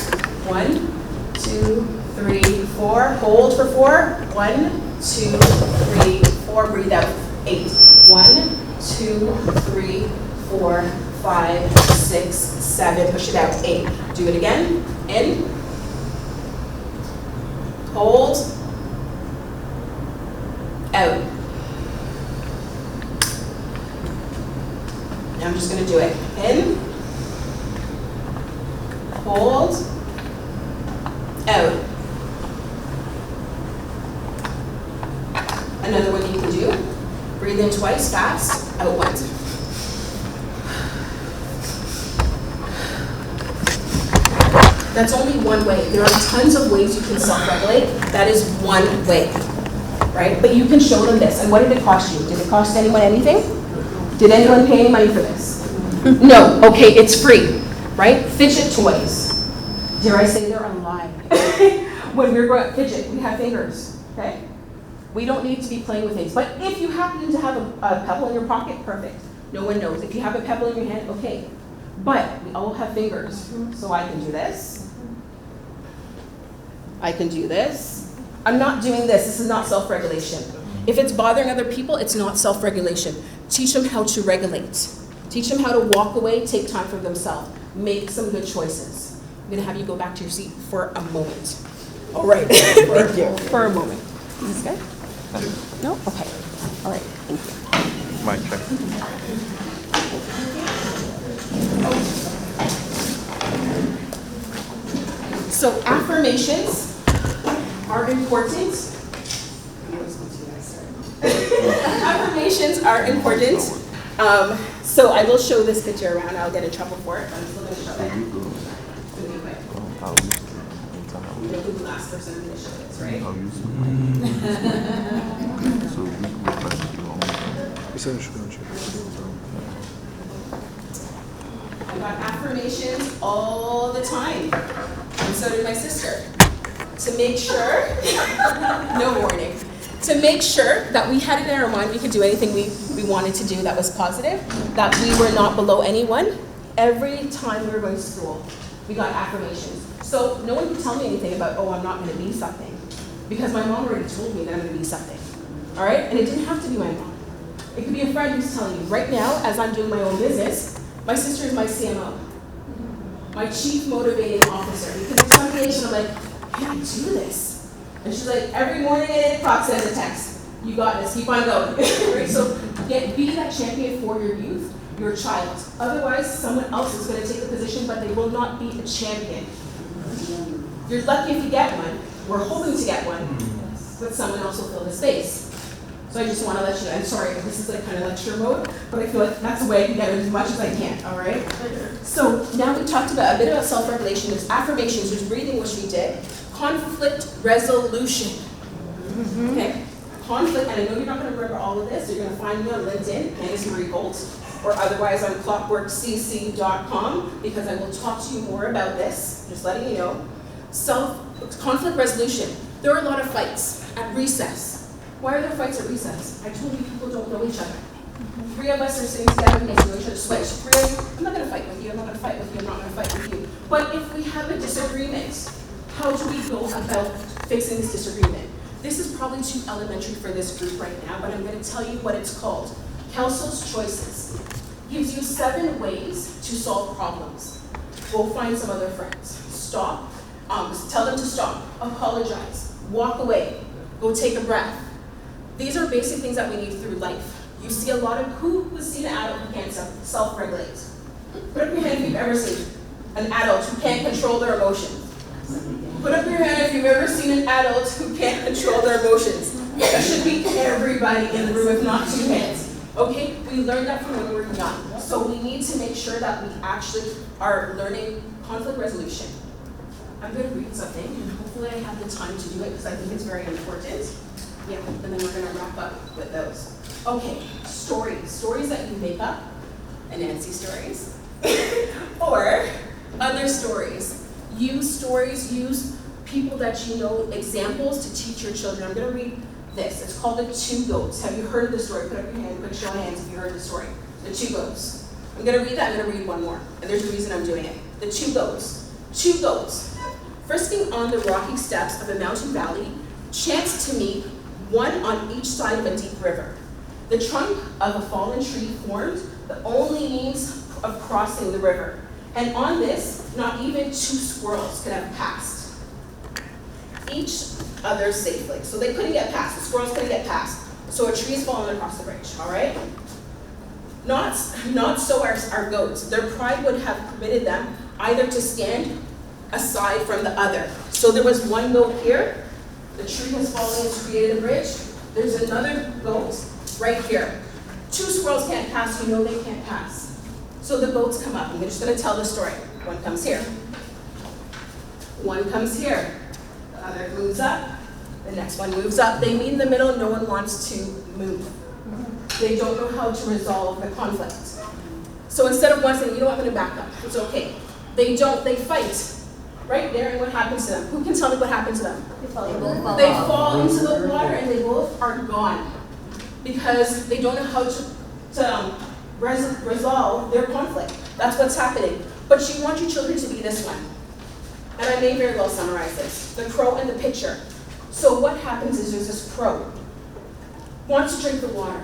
Speaker 15: 1, 2, 3, 4. Hold for 4. 1, 2, 3, 4. Breathe out. 8. 1, 2, 3, 4, 5, 6, 7, push it out, 8. Do it again, in, hold, out. Now I'm just going to do it, in, hold, out. Another one you can do, breathe in twice, fast, out once. That's only one way. There are tons of ways you can self-regulate. That is one way, right? But you can show them this. And what did it cost you? Did it cost anyone anything? Did anyone pay any money for this? No. Okay, it's free, right? Fidget toys. Dare I say they're alive? When we were growing up, fidget, we have fingers, okay? We don't need to be playing with things. But if you happen to have a pebble in your pocket, perfect. No one knows. If you have a pebble in your hand, okay. But we all have fingers. So I can do this. I can do this. I'm not doing this. This is not self-regulation. If it's bothering other people, it's not self-regulation. Teach them how to regulate. Teach them how to walk away, take time for themselves. Make some good choices. I'm going to have you go back to your seat for a moment. All right. Thank you. For a moment. Is this good? No? Okay. All right. Thank you.
Speaker 17: Mic check.
Speaker 15: So affirmations are important. Affirmations are important. So I will show this picture around. I'll get in trouble for it, but I'm still going to show it. Really quick. You know who the last person I'm going to show this, right? I got affirmations all the time, and so did my sister. To make sure, no warning, to make sure that we had it in our mind we could do anything we wanted to do that was positive, that we were not below anyone. Every time we were going to school, we got affirmations. So no one could tell me anything about, oh, I'm not going to be something, because my mom already told me that I'm going to be something. All right? And it didn't have to be my mom. It could be a friend who's telling you. Right now, as I'm doing my own business, my sister is my CMO, my chief motivating officer. Because it's some days I'm like, I can do this. And she's like, every morning at 8 o'clock sends a text. You got this, keep on going. Right? So be that champion for your youth, your child. Otherwise, someone else is going to take the position, but they will not be a champion. You're lucky if you get one. We're hoping to get one, but someone else will fill the space. So I just want to let you know, I'm sorry, this is like kind of lecture mode, but I feel like that's the way I can get as much as I can, all right? So now we talked about a bit about self-regulation. There's affirmations, there's breathing, which we did. Conflict resolution, okay? Conflict, and I know you're not going to remember all of this. You're going to find me on LinkedIn, Candice Marie Holt, or otherwise on clockworkcc.com, because I will talk to you more about this, just letting you know. Conflict resolution. There are a lot of fights at recess. Why are there fights at recess? I told you people don't know each other. 3 of us are sitting together and getting to each other switch. 3 of you, I'm not going to fight with you, I'm not going to fight with you, I'm not going to fight with you. But if we have a disagreement, how do we go about fixing this disagreement? This is probably too elementary for this group right now, but I'm going to tell you what it's called. Kelso's Choices gives you 7 ways to solve problems. Go find some other friends. Stop. Tell them to stop. Apologize. Walk away. Go take a breath. These are basic things that we need through life. You see a lot of, who's seen an adult who can't self-regulate? Put up your hand if you've ever seen an adult who can't control their emotions. Put up your hand if you've ever seen an adult who can't control their emotions. That should be everybody in the room, if not 2 hands. Okay, we learned that from when we were young. So we need to make sure that we actually are learning conflict resolution. I'm going to read something, and hopefully I have the time to do it because I think it's very important. Yeah, and then we're going to wrap up with those. Okay, stories. Stories that you make up, and Nancy stories, or other stories. Use people that you know, examples to teach your children. I'm going to read this. It's called The 2 Goats. Have you heard of the story? Put up your hand, quick show of hands if you heard the story. The 2 Goats. I'm going to read that, I'm going to read one more. And there's a reason I'm doing it. The 2 Goats. 2 goats, frisking on the rocky steps of a mountain valley, chanced to meet, one on each side of a deep river. The trunk of a fallen tree formed the only means of crossing the river. And on this, not even 2 squirrels could have passed each other safely. So they couldn't get past, the squirrels couldn't get past. So a tree is falling across the bridge, all right? Not so our goats. Their pride would have permitted them either to stand aside from the other. So there was one goat here, the tree has fallen and created a bridge. There's another goat right here. 2 squirrels can't pass, you know they can't pass. So the goats come up, and they're just gonna tell the story. One comes here. One comes here. The other moves up. The next one moves up. They meet in the middle, no one wants to move. They don't know how to resolve the conflict. So instead of one saying, you know what, I'm gonna back up, it's okay. They fight. Right there, and what happens to them? Who can tell me what happened to them? They fall into the water and they both are gone. Because they don't know how to resolve their conflict. That's what's happening. But you want your children to be this one. And I may very well summarize this. The crow and the pitcher. So what happens is there's this crow, wants to drink the water,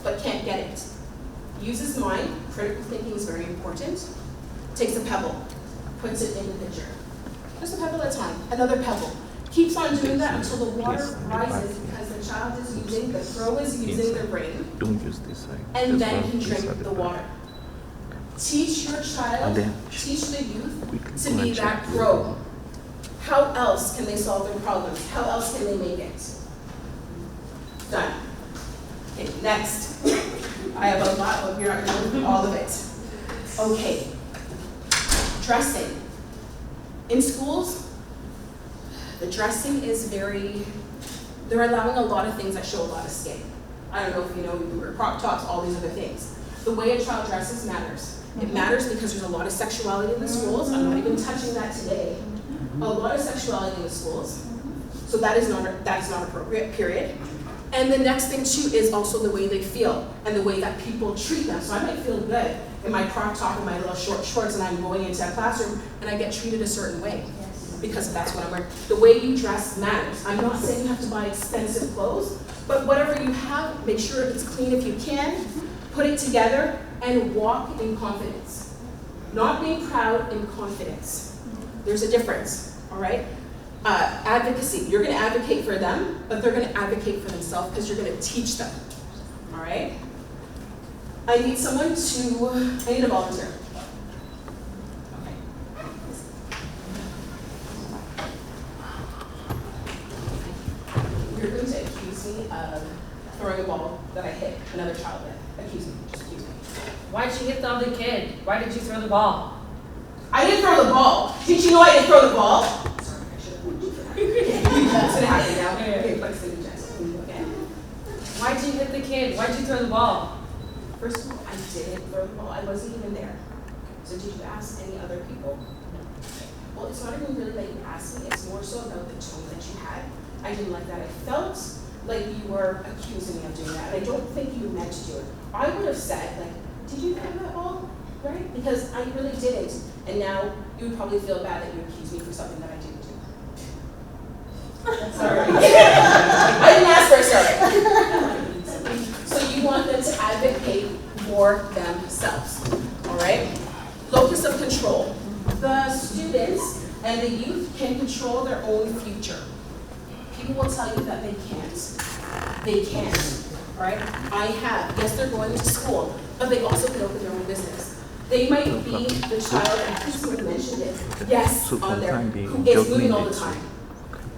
Speaker 15: but can't get it. Uses mind, critical thinking is very important, takes a pebble, puts it in the pitcher. Just a pebble at a time, another pebble. Keeps on doing that until the water rises because the child is using, the crow is using their brain, and then can drink the water. Teach your child, teach the youth to be that crow. How else can they solve their problems? How else can they make it? Done. Okay, next. I have a lot, but we're not going to go through all of it. Okay. Dressing. In schools, the dressing is they're allowing a lot of things that show a lot of skin. I don't know if you know, we wear crop tops, all these other things. The way a child dresses matters. It matters because there's a lot of sexuality in the schools. I'm not even touching that today. A lot of sexuality in the schools. So that is not appropriate, period. And the next thing too is also the way they feel and the way that people treat them. So I might feel good in my crop top and my little short shorts and I'm going into a classroom and I get treated a certain way because that's what I'm wearing. The way you dress matters. I'm not saying you have to buy expensive clothes, but whatever you have, make sure it's clean if you can, put it together and walk in confidence. Not being proud, in confidence. There's a difference, all right? Advocacy, you're gonna advocate for them, but they're gonna advocate for themselves because you're gonna teach them, all right? I need a volunteer. Okay. You're going to accuse me of throwing a ball that I hit another child with. Accuse me, just accuse me.
Speaker 17: Why'd you hit the other kid? Why did you throw the ball?
Speaker 15: I didn't throw the ball. Did you know I didn't throw the ball? Sorry, I should have warned you for that. It's gonna happen now. Okay, but it's gonna be just okay.
Speaker 17: Why'd you hit the kid? Why'd you throw the ball?
Speaker 15: First of all, I didn't throw the ball. I wasn't even there. So did you ask any other people? No. Well, it's not even really that you asked me. It's more so about the tone that you had. I didn't like that. I felt like you were accusing me of doing that. And I don't think you meant to do it. I would have said, like, did you throw that ball? Right? Because I really didn't. And now you would probably feel bad that you accused me for something that I didn't do. Sorry. I didn't ask for a sorry. So you want them to advocate for themselves. All right? Locus of control. The students and the youth can control their own future. People will tell you that they can't. They can't. All right? Yes, they're going to school, but they also can open their own business. They might be the child, and Chris mentioned it, yes, on there, who is moving all the time.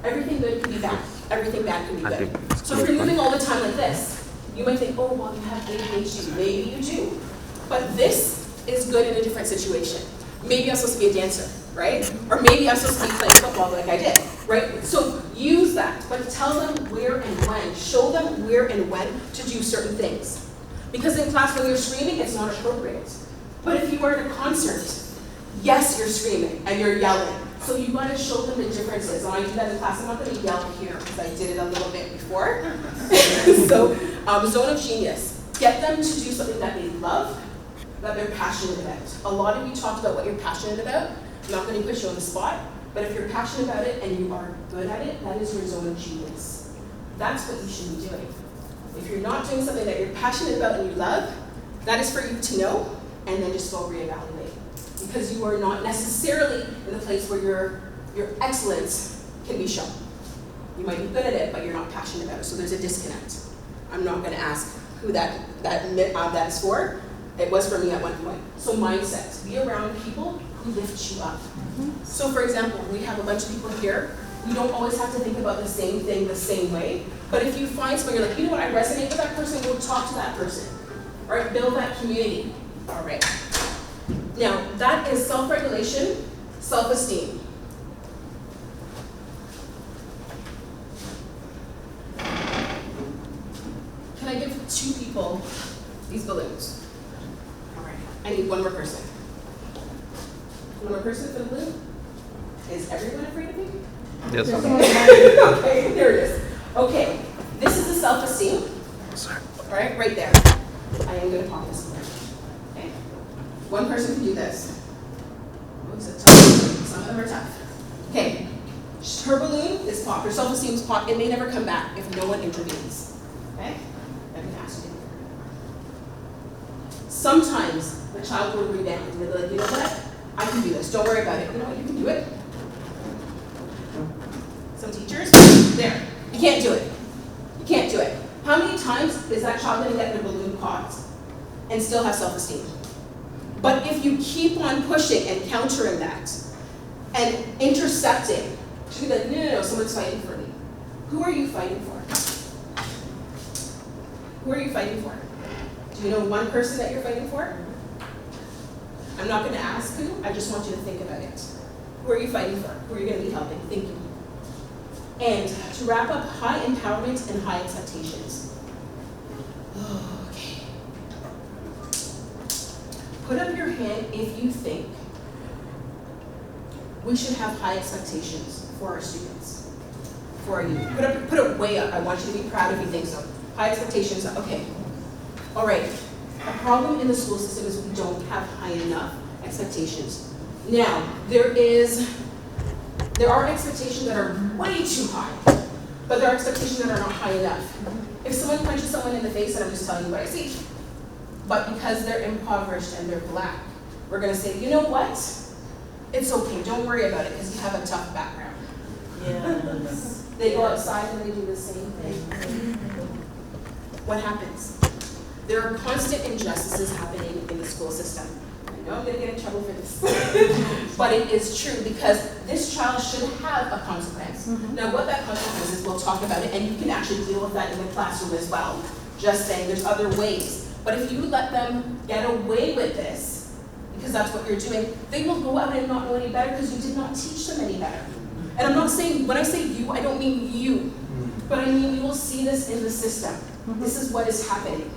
Speaker 15: Everything good can be bad. Everything bad can be good. So if you're moving all the time like this, you might think, oh, well, you have ADHD. Maybe you do. But this is good in a different situation. Maybe I'm supposed to be a dancer, right? Or maybe I'm supposed to be playing football like I did, right? So use that, but tell them where and when. Show them where and when to do certain things. Because in class, when you're screaming, it's not appropriate. But if you are at a concert, yes, you're screaming and you're yelling. So you want to show them the differences. When I do that in class, I'm not going to yell here because I did it a little bit before. So, zone of genius. Get them to do something that they love, that they're passionate about. A lot of you talked about what you're passionate about. I'm not going to put you on the spot, but if you're passionate about it and you are good at it, that is your zone of genius. That's what you should be doing. If you're not doing something that you're passionate about and you love, That is for you to know, and then just go reevaluate. Because you are not necessarily in the place where your excellence can be shown. You might be good at it, but you're not passionate about it, so there's a disconnect. I'm not gonna ask who that's for. It was for me at one point. So mindset, be around people who lift you up. So for example, we have a bunch of people here. You don't always have to think about the same thing the same way, but if you find someone, you're like, you know what, I resonate with that person, go talk to that person. All right, build that community. All right. Now, that is self-regulation, self-esteem. Can I give 2 people these balloons? All right, I need one more person. One more person for the balloon? Is everyone afraid of me?
Speaker 18: Yes.
Speaker 15: Okay, there it is. Okay, this is the self-esteem. All right there. I am going to pop this balloon. Okay, one person can do this. Oh, it's a tough. Some of them are tough. Okay, her balloon is popped. Her self-esteem is popped. It may never come back if no one intervenes. Okay, I'm going to ask you. Sometimes the child will rebound and they'll be like, you know what? I can do this. Don't worry about it. You know what? You can do it. Some teachers, there. You can't do it. You can't do it. How many times is that child going to get their balloon popped and still have self-esteem? But if you keep on pushing and countering that and intercepting, she'll be like, no, someone's fighting for me. Who are you fighting for? Who are you fighting for? Do you know one person that you're fighting for? I'm not going to ask who, I just want you to think about it. Who are you fighting for? Who are you going to be helping? Thank you. And to wrap up, high empowerment and high expectations. Okay. Put up your hand if you think we should have high expectations for our students, for our youth. Put it way up. I want you to be proud if you think so. High expectations, okay. All right. A problem in the school system is we don't have high enough expectations. Now, there are expectations that are way too high, but there are expectations that are not high enough. If someone punches someone in the face, and I'm just telling you what I see, but because they're impoverished and they're black, we're going to say, you know what? It's okay, don't worry about it, because you have a tough background. Yes. They go outside and they do the same thing. What happens? There are constant injustices happening in the school system. I know I'm going to get in trouble for this, but it is true because this child should have a consequence. Now, what that consequence is, we'll talk about it, and you can actually deal with that in the classroom as well. Just saying, there's other ways. But if you let them get away with this, because that's what you're doing, they will go out and not know any better because you did not teach them any better. And I'm not saying, when I say you, I don't mean you, but I mean you will see this in the system. This is what is happening.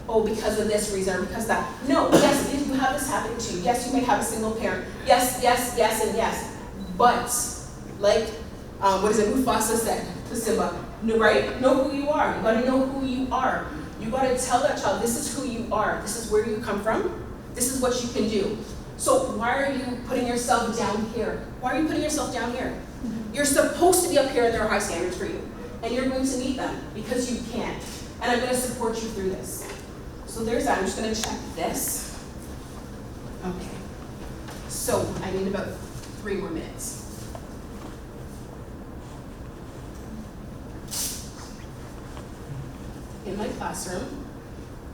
Speaker 15: Oh, because of this reason or because that. No, yes, you have this happening to you. Yes, you may have a single parent. Yes, yes, yes, and yes. But, like, what is it, Mufasa said to Simba, right? Know who you are. You gotta know who you are. You gotta tell that child, this is who you are. This is where you come from. This is what you can do. So why are you putting yourself down here? Why are you putting yourself down here? You're supposed to be up here and there are high standards for you. And you're going to meet them because you can. And I'm gonna support you through this. So there's that. I'm just going to check this. Okay. So I need about 3 more minutes. In my classroom,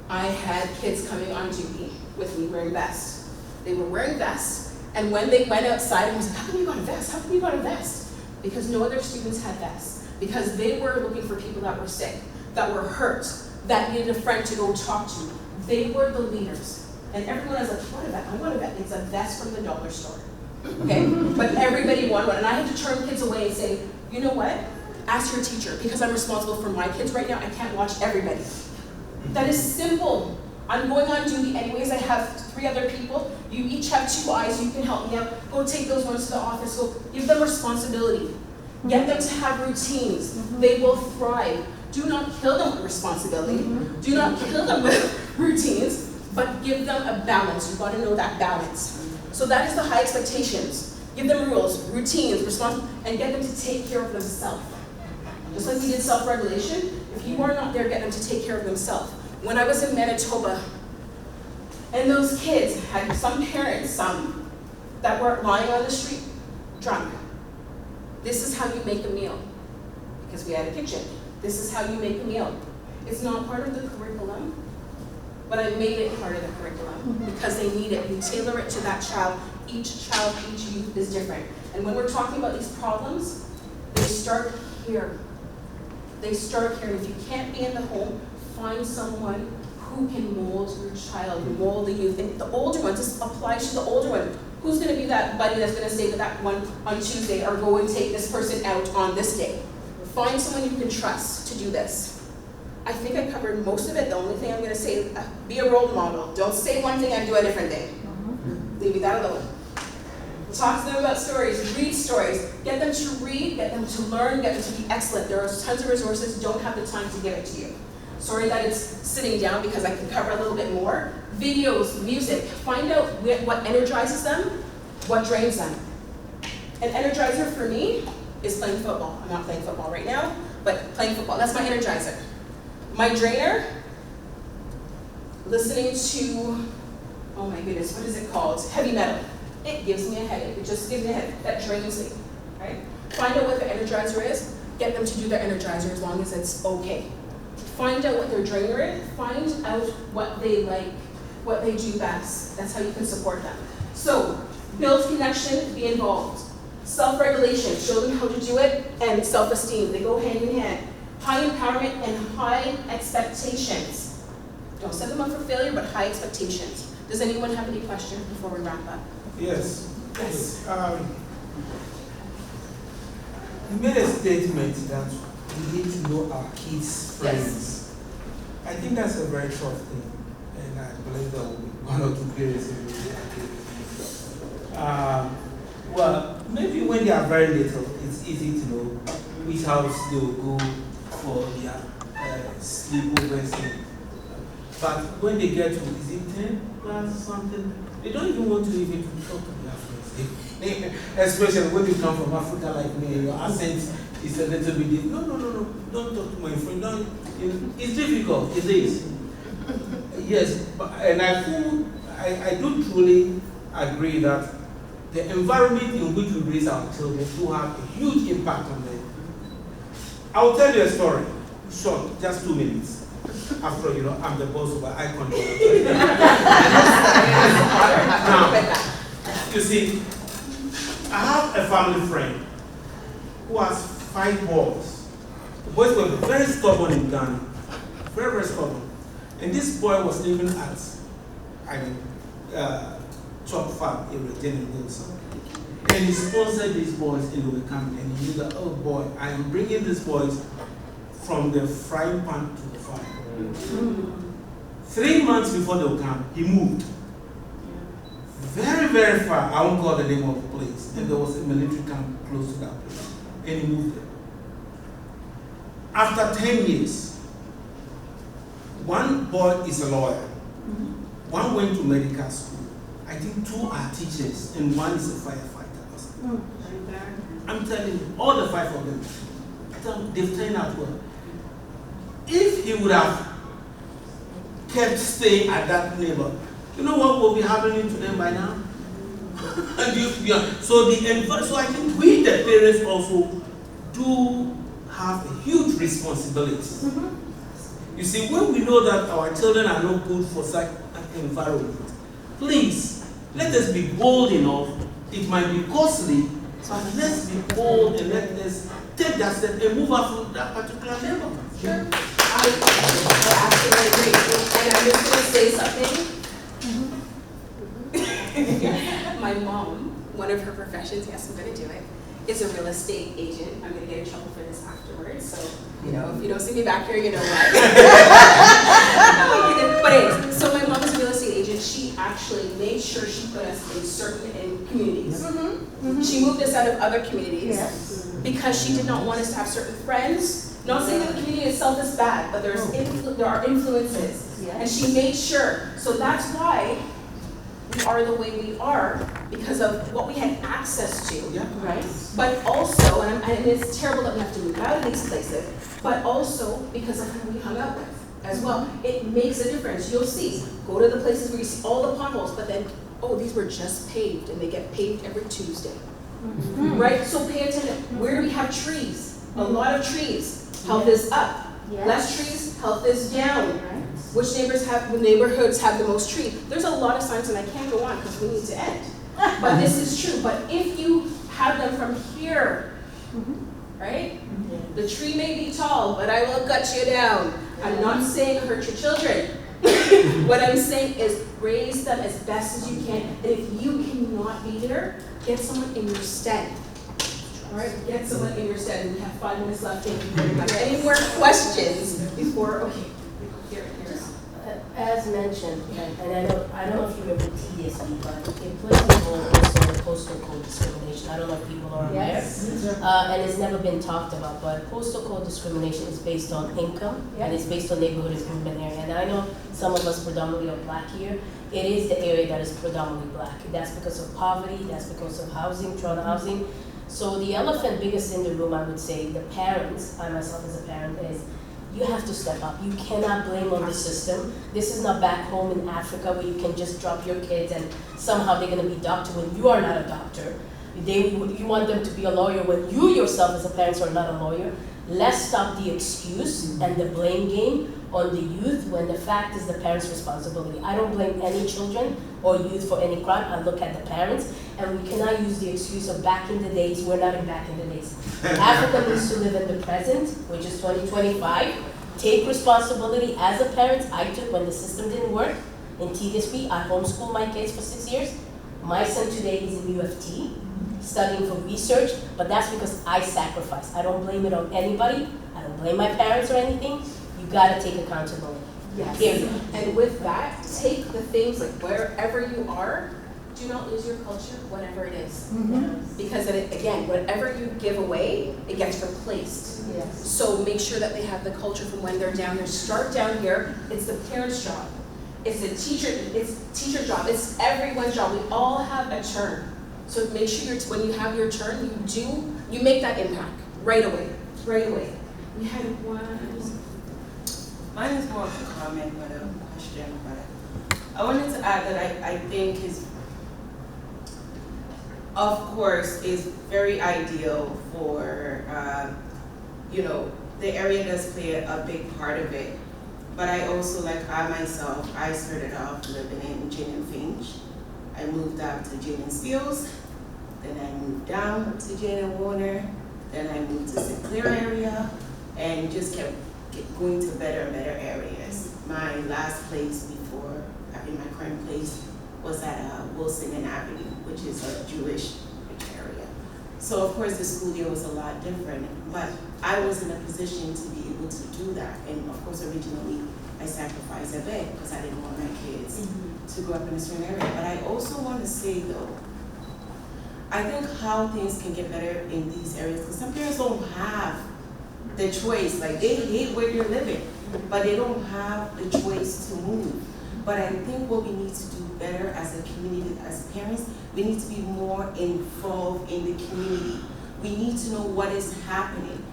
Speaker 15: I had kids coming on duty with me wearing vests. They were wearing vests, and when they went outside, I was like, how come you got a vest? How come you got a vest? Because no other students had vests. Because they were looking for people that were sick, that were hurt, that needed a friend to go talk to. They were the leaders. And everyone was like, what a vest? I want a vest. It's a vest from the dollar store. Okay? But everybody wanted one. And I had to turn kids away and say, you know what? Ask your teacher. Because I'm responsible for my kids right now, I can't watch everybody. That is simple. I'm going on duty anyways. I have 3 other people. You each have 2 eyes. You can help me out. Go take those ones to the office. Go give them responsibility. Get them to have routines. They will thrive. Do not kill them with responsibility. Do not kill them with routines, but give them a balance. You've got to know that balance. So that is the high expectations. Give them rules, routines, and get them to take care of themselves. Just like we did self-regulation, if you are not there, get them to take care of themselves. When I was in Manitoba, And those kids had some parents, some that were lying on the street, drunk. This is how you make a meal. Because we had a kitchen. This is how you make a meal. It's not part of the curriculum, but I made it part of the curriculum because they need it. You tailor it to that child. Each youth is different. And when we're talking about these problems, they start here. They start here. And if you can't be in the home, find someone who can mold your child, mold the youth. And the older ones, this applies to the older one. Who's going to be that buddy that's going to stay with that one on Tuesday or go and take this person out on this day? Find someone you can trust to do this. I think I covered most of it. The only thing I'm going to say is be a role model. Don't say one thing and do a different thing. Leave me that alone. Talk to them about stories. Read stories. Get them to read, get them to learn, get them to be excellent. There are tons of resources. Don't have the time to give it to you. Sorry that it's sitting down because I can cover a little bit more. Videos, music. Find out what energizes them, what drains them. An energizer for me is playing football. I'm not playing football right now, but playing football. That's my energizer. My drainer, listening to, oh my goodness, what is it called? Heavy metal. It gives me a headache. It just gives me a headache. That drains me, right? Find out what their energizer is. Get them to do their energizer as long as it's okay. Find out what their drainer is. Find out what they like, what they do best. That's how you can support them. So, build connection, be involved. Self-regulation, show them how to do it, and self-esteem. They go hand in hand. High empowerment and high expectations. Don't set them up for failure, but high expectations. Does anyone have any questions before we wrap up?
Speaker 11: Yes.
Speaker 15: Yes.
Speaker 11: You made a statement that we need to know our kids' friends. Yes. I think that's a very tough thing, and I believe there will be one or two parents who will agree. Well, maybe when they are very little, it's easy to know which house they will go for their sleepovers. But when they get to, is it 10 plus something, they don't even want to even talk to their friends. Especially when you come from Africa like me, your accent is a little bit, no, don't talk to my friend. It's difficult, it is. Yes, and I do truly agree that the environment in which we raise our children do have a huge impact on them. I'll tell you a story, short, just 2 minutes. After, I'm the boss of I control. Now, you see, I have a family friend who has 5 boys. The boys were very stubborn in Ghana, very, very stubborn. And this boy was living at, Chop Farm area, General Wilson. And he sponsored these boys and they were coming. And he knew that, oh boy, I am bringing these boys from the frying pan to the fire. 3 months before they will come, he moved. Very, very far. I won't call the name of the place. And there was a military camp close to that place. And he moved there. After 10 years, one boy is a lawyer. One went to medical school. I think 2 are teachers and 1 is a firefighter. I'm telling you, all the 5 of them, they've turned out well. If he would have kept staying at that neighbor, you know what will be happening to them by now? So I think we, the parents, also do have a huge responsibility. You see, when we know that our children are not good for such an environment, please, let us be bold enough. It might be costly, but let's be bold and let us take that step and move out from that particular neighborhood.
Speaker 15: Sure. I absolutely agree. And I'm just going to say something. My mom, one of her professions, yes, I'm going to do it, is a real estate agent. I'm going to get in trouble for this afterwards. So, if you don't see me back here, you know why. But anyways, so my mom is a real estate agent. She actually made sure she put us in certain communities. She moved us out of other communities because she did not want us to have certain friends. Not saying that the community itself is bad, but there are influences. And she made sure. So that's why we are the way we are, because of what we had access to, right? But also, and it's terrible that we have to move out of these places, but also because of who we hung out with as well. It makes a difference. You'll see, go to the places where you see all the potholes, but then, oh, these were just paved, and they get paved every Tuesday. Right? So pay attention. Where do we have trees? A lot of trees. Health is up. Less trees, health is down. Which neighborhoods have the most trees? There's a lot of signs, and I can't go on because we need to end. But this is true. But if you have them from here, right? The tree may be tall, but I will cut you down. I'm not saying hurt your children. What I'm saying is raise them as best as you can. And if you cannot be there, get someone in your stead. All right, get someone in your stead. We have 5 minutes left. Thank you very much. Any more questions before? Okay.
Speaker 18: As mentioned, and I don't know if you remember TDSB, but it plays a role also in postal code discrimination. I don't know if people are aware. And it's never been talked about, but postal code discrimination is based on income, and it's based on neighborhood improvement area. And I know some of us predominantly are black here. It is the area that is predominantly black. That's because of poverty, that's because of housing, Toronto housing. So the elephant biggest in the room, I would say, the parents, I myself as a parent, is you have to step up. You cannot blame on the system. This is not back home in Africa where you can just drop your kids and somehow they're going to be doctor when you are not a doctor. You want them to be a lawyer when you yourself as a parent are not a lawyer. Let's stop the excuse and the blame game on the youth when the fact is the parents' responsibility. I don't blame any children or youth for any crime. I look at the parents, and we cannot use the excuse of back in the days. We're not in back in the days. Africa needs to live in the present, which is 2025. Take responsibility as a parent. I took when the system didn't work in TDSB. I homeschooled my kids for 6 years. My son today is in UFT, studying for research, but that's because I sacrificed. I don't blame it on anybody. I don't blame my parents or anything. You gotta take accountability.
Speaker 15: Yes.
Speaker 18: Period.
Speaker 15: And with that, take the things like wherever you are, do not lose your culture, whatever it is. Because then again, whatever you give away, it gets replaced. So make sure that they have the culture from when they're down there. Start down here. It's the parents' job. It's the teacher's job. It's everyone's job. We all have a turn. So make sure when you have your turn, you make that impact right away. Right away. We had one.
Speaker 19: Mine is more of a comment, but a question. But I wanted to add that I think of course, is very ideal for, the area does play a big part of it. But I also, I started off living in Jane and Finch. I moved out to Jane and Steeles. Then I moved down to Jane and Warner. Then I moved to St. Clair area and just kept going to better and better areas. My last place before, in my current place, was at Wilson and Avenue, which is a Jewish area. So of course the school year was a lot different, but I was in a position to be able to do that. And of course originally I sacrificed a bit because I didn't want my kids to grow up in a certain area. But I also want to say though, I think how things can get better in these areas, because some parents don't have the choice, like they hate where they're living, but they don't have the choice to move. But I think what we need to do better as a community, as parents, we need to be more involved in the community. We need to know what is happening.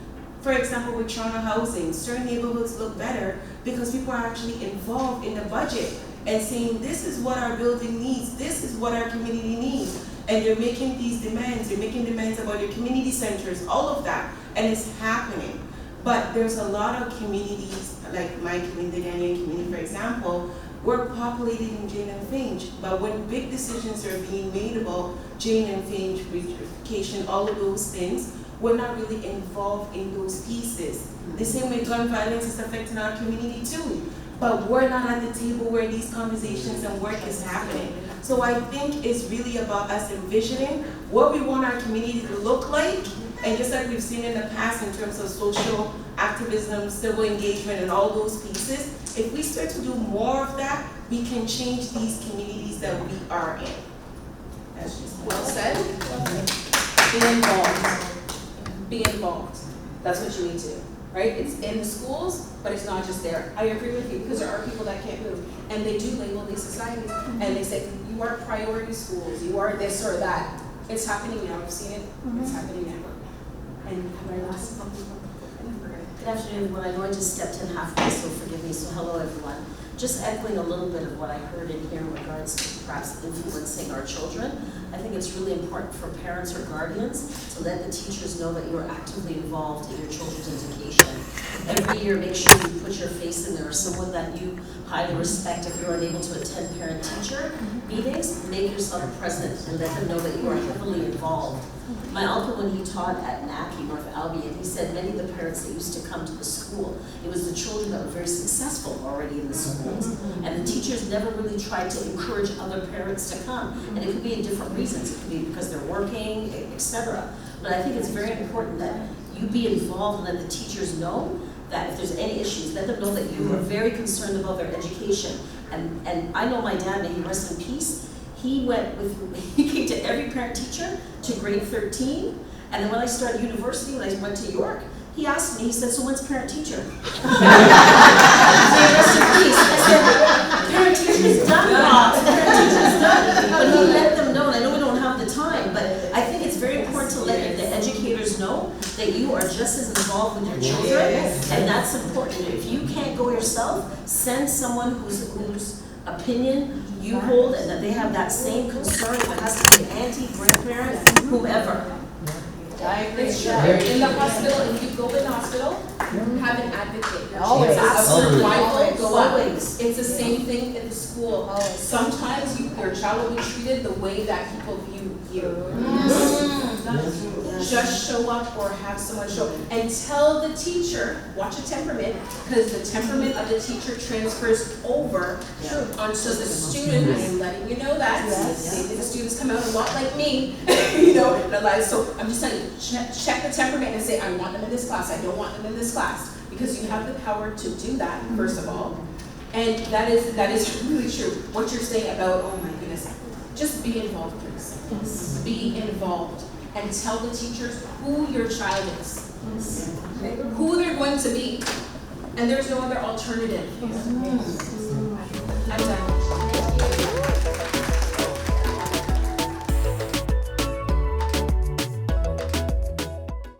Speaker 19: For example, with Toronto housing, certain neighborhoods look better because people are actually involved in the budget and saying, this is what our building needs, this is what our community needs. And they're making these demands, they're making demands about their community centers, all of that, and it's happening. But there's a lot of communities, like my community, the Ghanaian community, for example, we're populated in Jane and Finch, but when big decisions are being made about Jane and Finch, gentrification, all of those things, we're not really involved in those pieces. The same way gun violence is affecting our community too, but we're not at the table where these conversations and work is happening. So I think it's really about us envisioning what we want our community to look like, and just like we've seen in the past in terms of social activism, civil engagement, and all those pieces, if we start to do more of that, we can change these communities that we are in. That's just
Speaker 15: well said. Be involved. Be involved. That's what you need to do, right? It's in the schools, but it's not just there. I agree with you, because there are people that can't move, and they do label these societies, and they say, you are priority schools, you are this or that. It's happening now, I've seen it, it's happening now. And my last
Speaker 20: Good afternoon, everyone. I know I just stepped in halfway, so forgive me. So hello, everyone. Just echoing a little bit of what I heard in here in regards to perhaps influencing our children. I think it's really important for parents or guardians to let the teachers know that you are actively involved in your children's education. Every year, make sure you put your face in there, or someone that you highly respect. If you're unable to attend parent-teacher meetings, make yourself present and let them know that you are heavily involved. My uncle, when he taught at NACI, North Albion, he said many of the parents that used to come to the school, it was the children that were very successful already in the schools. And the teachers never really tried to encourage other parents to come. And it could be in different reasons. It could be because they're working, etc. But I think it's very important that you be involved and let the teachers know that if there's any issues, let them know that you are very concerned about their education. And I know my dad, may he rest in peace, he came to every parent teacher to grade 13, and then when I started university, when I went to York, he asked me, he said, so when's parent teacher? Rest in peace. I said, parent teacher is done, Bob. Parent teacher is done. But he let them know, and I know we don't have the time, but I think it's very important to let the educators know that you are just as involved with your children, and that's important. If you can't go yourself, send someone whose opinion you hold and that they have that same concern. If it has to be auntie, grandparent, whoever.
Speaker 15: It's true. In the hospital, if you go in the hospital, have an advocate.
Speaker 20: Always.
Speaker 15: It's absolutely
Speaker 20: Always.
Speaker 15: go up.
Speaker 20: Always.
Speaker 15: It's the same thing in the school. Sometimes your child will be treated the way that people view you. Just show up or have someone show and tell the teacher, watch a temperament, because the temperament of the teacher transfers over onto the student. I am letting you know that. Maybe the students come out a lot like me, you know, so I'm just saying, check the temperament and say, I want them in this class, I don't want them in this class, because you have the power to do that, first of all. And that is really true. What you're saying about, oh my goodness, just be involved, please. Be involved. And tell the teachers who your child is, who they're going to be, and there's no other alternative. I'm done.